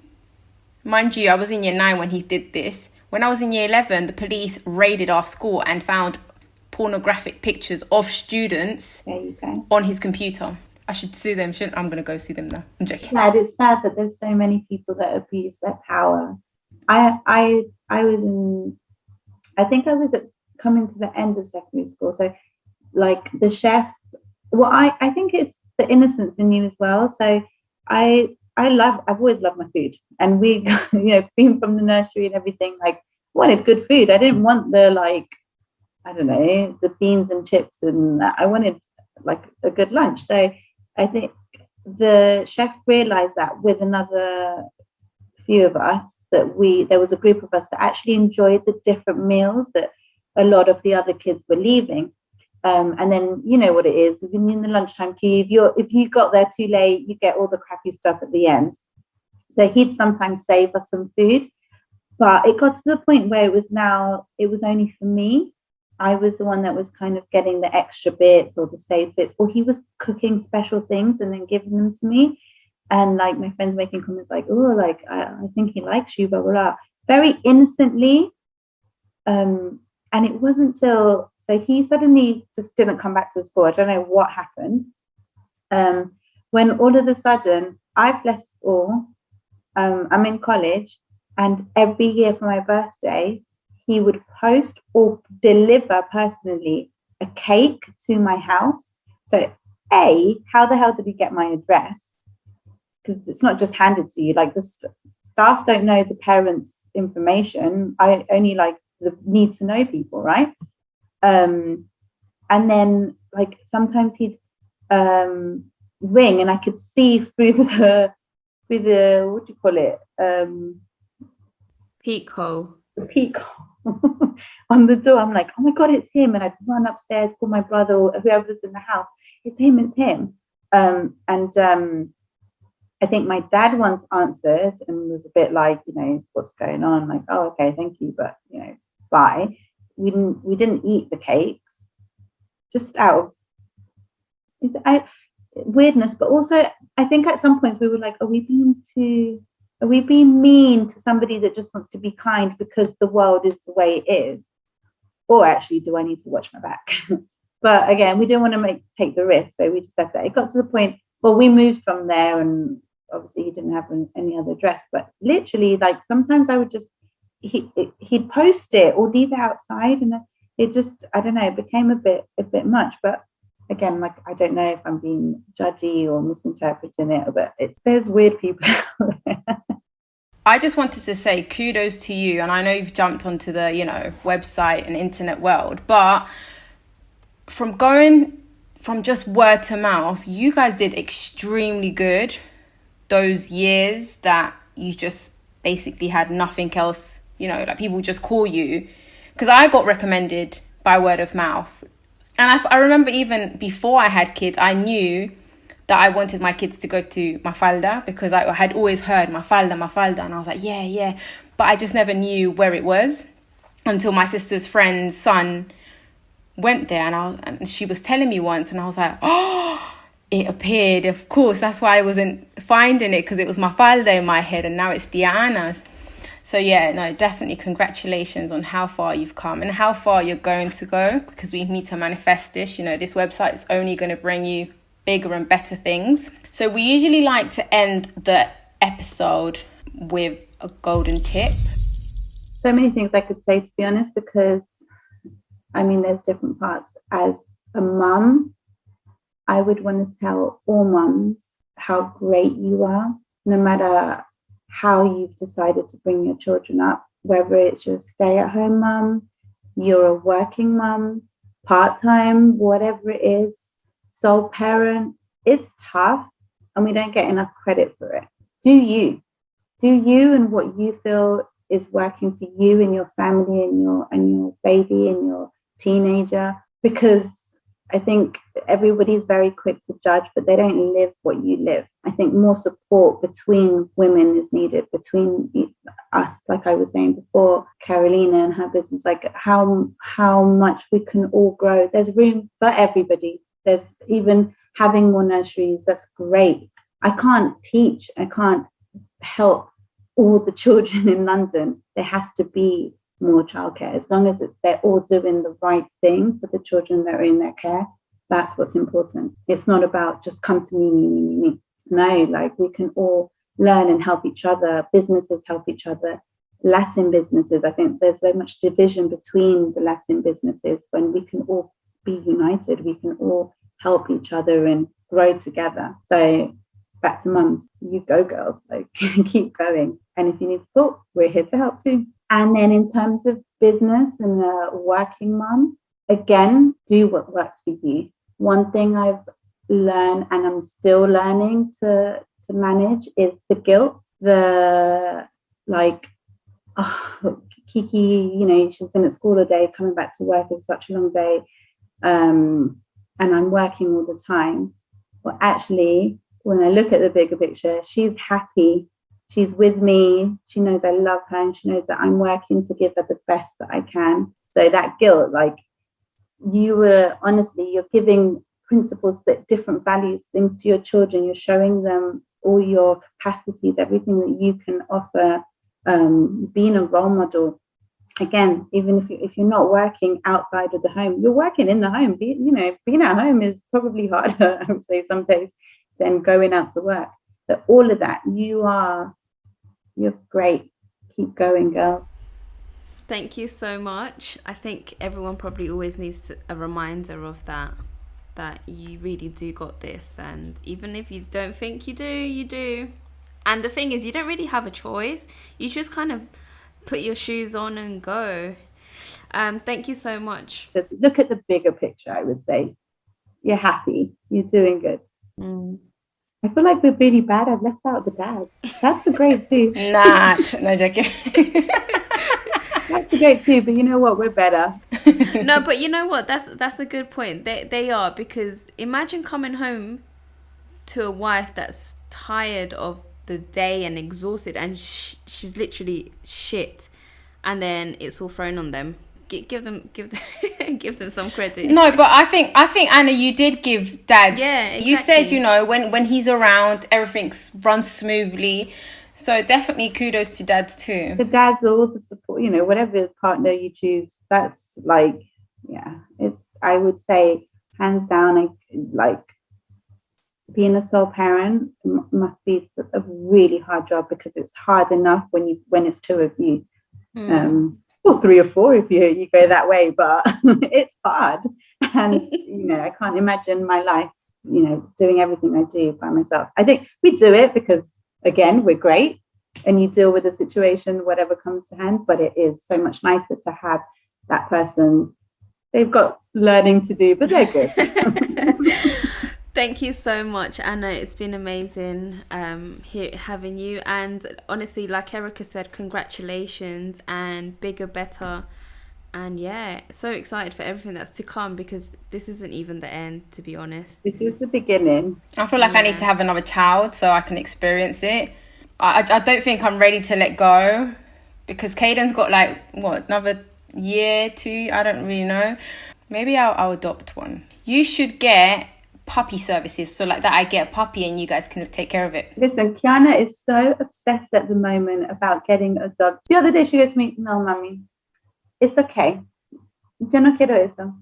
mind you, I was in year 9 when he did this. When I was in year 11, the police raided our school and found pornographic pictures of students on his computer. I should sue them, shouldn't I? I'm going to go sue them though. I'm joking. It's sad that there's so many people that abuse their power. I think I was coming to the end of secondary school. So like the chef, well, I think it's the innocence in you as well. So I've always loved my food, and we, being from the nursery and everything, like wanted good food. I didn't want the the beans and chips and that. I wanted like a good lunch. So I think the chef realized that with another few of us, that there was a group of us that actually enjoyed the different meals that a lot of the other kids were leaving. And then you know what it is, when you're in the lunchtime queue, if you got there too late, you get all the crappy stuff at the end. So he'd sometimes save us some food, but it got to the point where it was only for me. I was the one that was kind of getting the extra bits or the saved bits, or he was cooking special things and then giving them to me. And like my friends making comments like, oh, like I think he likes you, blah, blah, blah, very innocently. And it wasn't till, so he suddenly just didn't come back to the school. I don't know what happened. When all of a sudden I've left school, I'm in college, and every year for my birthday, he would post or deliver personally a cake to my house. So how the hell did he get my address? Because it's not just handed to you. Like the staff don't know the parents' information. I only like the need to know people, right? And then like sometimes he'd ring and I could see through the what do you call it? Peephole. The peephole on the door. I'm like, oh my God, it's him. And I'd run upstairs, call my brother or whoever's in the house. It's him. I think my dad once answered and was a bit like, what's going on? Like, oh, okay, thank you, but bye. We didn't eat the cakes, just out of weirdness. But also, I think at some points we were like, are we being mean to somebody that just wants to be kind because the world is the way it is? Or actually, do I need to watch my back? But again, we didn't want to take the risk, so we just said that. It got to the point, well, we moved from there, and obviously he didn't have any other address. But literally, like sometimes I would just he'd post it or leave it outside, and it just, I don't know, it became a bit much. But again, like I don't know if I'm being judgy or misinterpreting it, but there's weird people out there. I just wanted to say kudos to you, and I know you've jumped onto the website and internet world, but from just word to mouth, you guys did extremely good those years that you just basically had nothing else, like people just call you. Because I got recommended by word of mouth. And I remember even before I had kids, I knew that I wanted my kids to go to Mafalda because I had always heard Mafalda. And I was like, yeah. But I just never knew where it was until my sister's friend's son went there, and she was telling me once, and I was like, oh, it appeared. Of course, that's why I wasn't finding it, because it was Mafalda in my head, and now it's Diana's. So yeah, no, definitely congratulations on how far you've come and how far you're going to go, because we need to manifest this. You know, this website is only going to bring you bigger and better things. So we usually like to end the episode with a golden tip. So many things I could say, to be honest, because I mean, there's different parts. As a mum, I would want to tell all mums how great you are, no matter how you've decided to bring your children up, whether it's your stay-at-home mum, you're a working mum, part-time, whatever it is, sole parent. It's tough and we don't get enough credit for it. Do you and what you feel is working for you and your family and your baby and your teenager, because I think everybody's very quick to judge, but they don't live what you live. I think more support between women is needed, between us, like I was saying before, Carolina and her business, like how much we can all grow. There's room for everybody. There's even having more nurseries. That's great. I can't teach. I can't help all the children in London. There has to be more childcare, as long as they're all doing the right thing for the children that are in their care. That's what's important. It's not about just come to me. No, like we can all learn and help each other. Businesses help each other. Latin businesses, I think there's so much division between the Latin businesses. When we can all be united, we can all help each other and grow together. So back to mums, you go girls, like keep going. And if you need support, we're here to help too. And then in terms of business and a working mum, again, do what works for you. One thing I've learned, and I'm still learning to manage, is the guilt. The like, oh, Kiki, you know, she's been at school all day, coming back to work. It's such a long day, and I'm working all the time. Well, actually, when I look at the bigger picture, she's happy. She's with me. She knows I love her, and she knows that I'm working to give her the best that I can. So that guilt, like you're giving principles, that different values, things to your children. You're showing them all your capacities, everything that you can offer, being a role model. Again, even if you're not working outside of the home, you're working in the home. Being at home is probably harder, I would say, some days, than going out to work. But all of that, you're great. Keep going, girls. Thank you so much. I think everyone probably always needs a reminder of that you really do got this. And even if you don't think you do, you do. And the thing is, you don't really have a choice. You just kind of put your shoes on and go. Thank you so much. Just look at the bigger picture, I would say. You're happy. You're doing good. I feel like we're really bad. I've left out the dads. That's a great too. No joking. That's a great too, but you know what? We're better. No, but you know what? That's a good point. They are, because imagine coming home to a wife that's tired of the day and exhausted, and she's literally shit, and then it's all thrown on them. Give them give them some credit. No, but I think Anna, you did give dads. Yeah, exactly. You said, you know, when he's around, everything runs smoothly. So definitely kudos to dads too. The dads, all the support, you know, whatever partner you choose, that's like, yeah, it's, I would say, hands down, like being a sole parent must be a really hard job, because it's hard enough when it's two of you. Or 3 or 4 if you go that way, but it's hard. And you know, I can't imagine my life, you know, doing everything I do by myself. I think we do it because, again, we're great and you deal with the situation, whatever comes to hand, but it is so much nicer to have that person. They've got learning to do, but they're good. Thank you so much, Anna. It's been amazing here having you. And honestly, like Erica said, congratulations, and bigger, better. And yeah, so excited for everything that's to come, because this isn't even the end, to be honest. This is the beginning. I feel like I need to have another child so I can experience it. I don't think I'm ready to let go, because Caden's got like, another year, 2? I don't really know. Maybe I'll adopt one. You should get puppy services, so like that I get a puppy and you guys can take care of it? Listen, Kiana is so obsessed at the moment about getting a dog. The other day she goes to me, no, mommy, it's okay. Yo no quiero eso.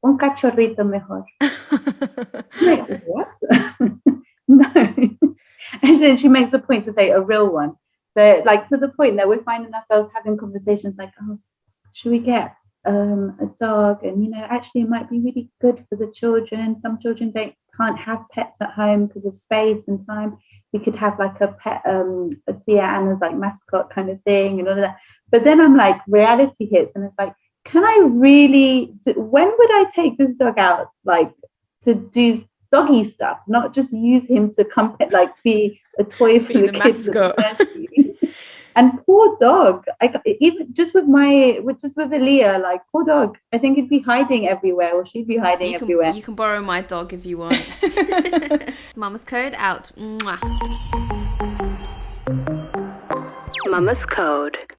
Un cachorrito mejor. Like, what? No. And then she makes a point to say a real one. So, like, to the point that we're finding ourselves having conversations like, oh, should we get a dog? And, you know, actually it might be really good for the children. Some children can't have pets at home because of space and time. We could have like a pet, a Tia Anna's like mascot kind of thing and all of that. But then I'm like, reality hits and it's like, can I really, when would I take this dog out, like, to do doggy stuff, not just use him to come like be a toy for the kids. And poor dog, even just with Aaliyah, like, poor dog, I think he'd be hiding everywhere, or she'd be hiding everywhere. You can borrow my dog if you want. Mama's Code out. Mwah. Mama's Code.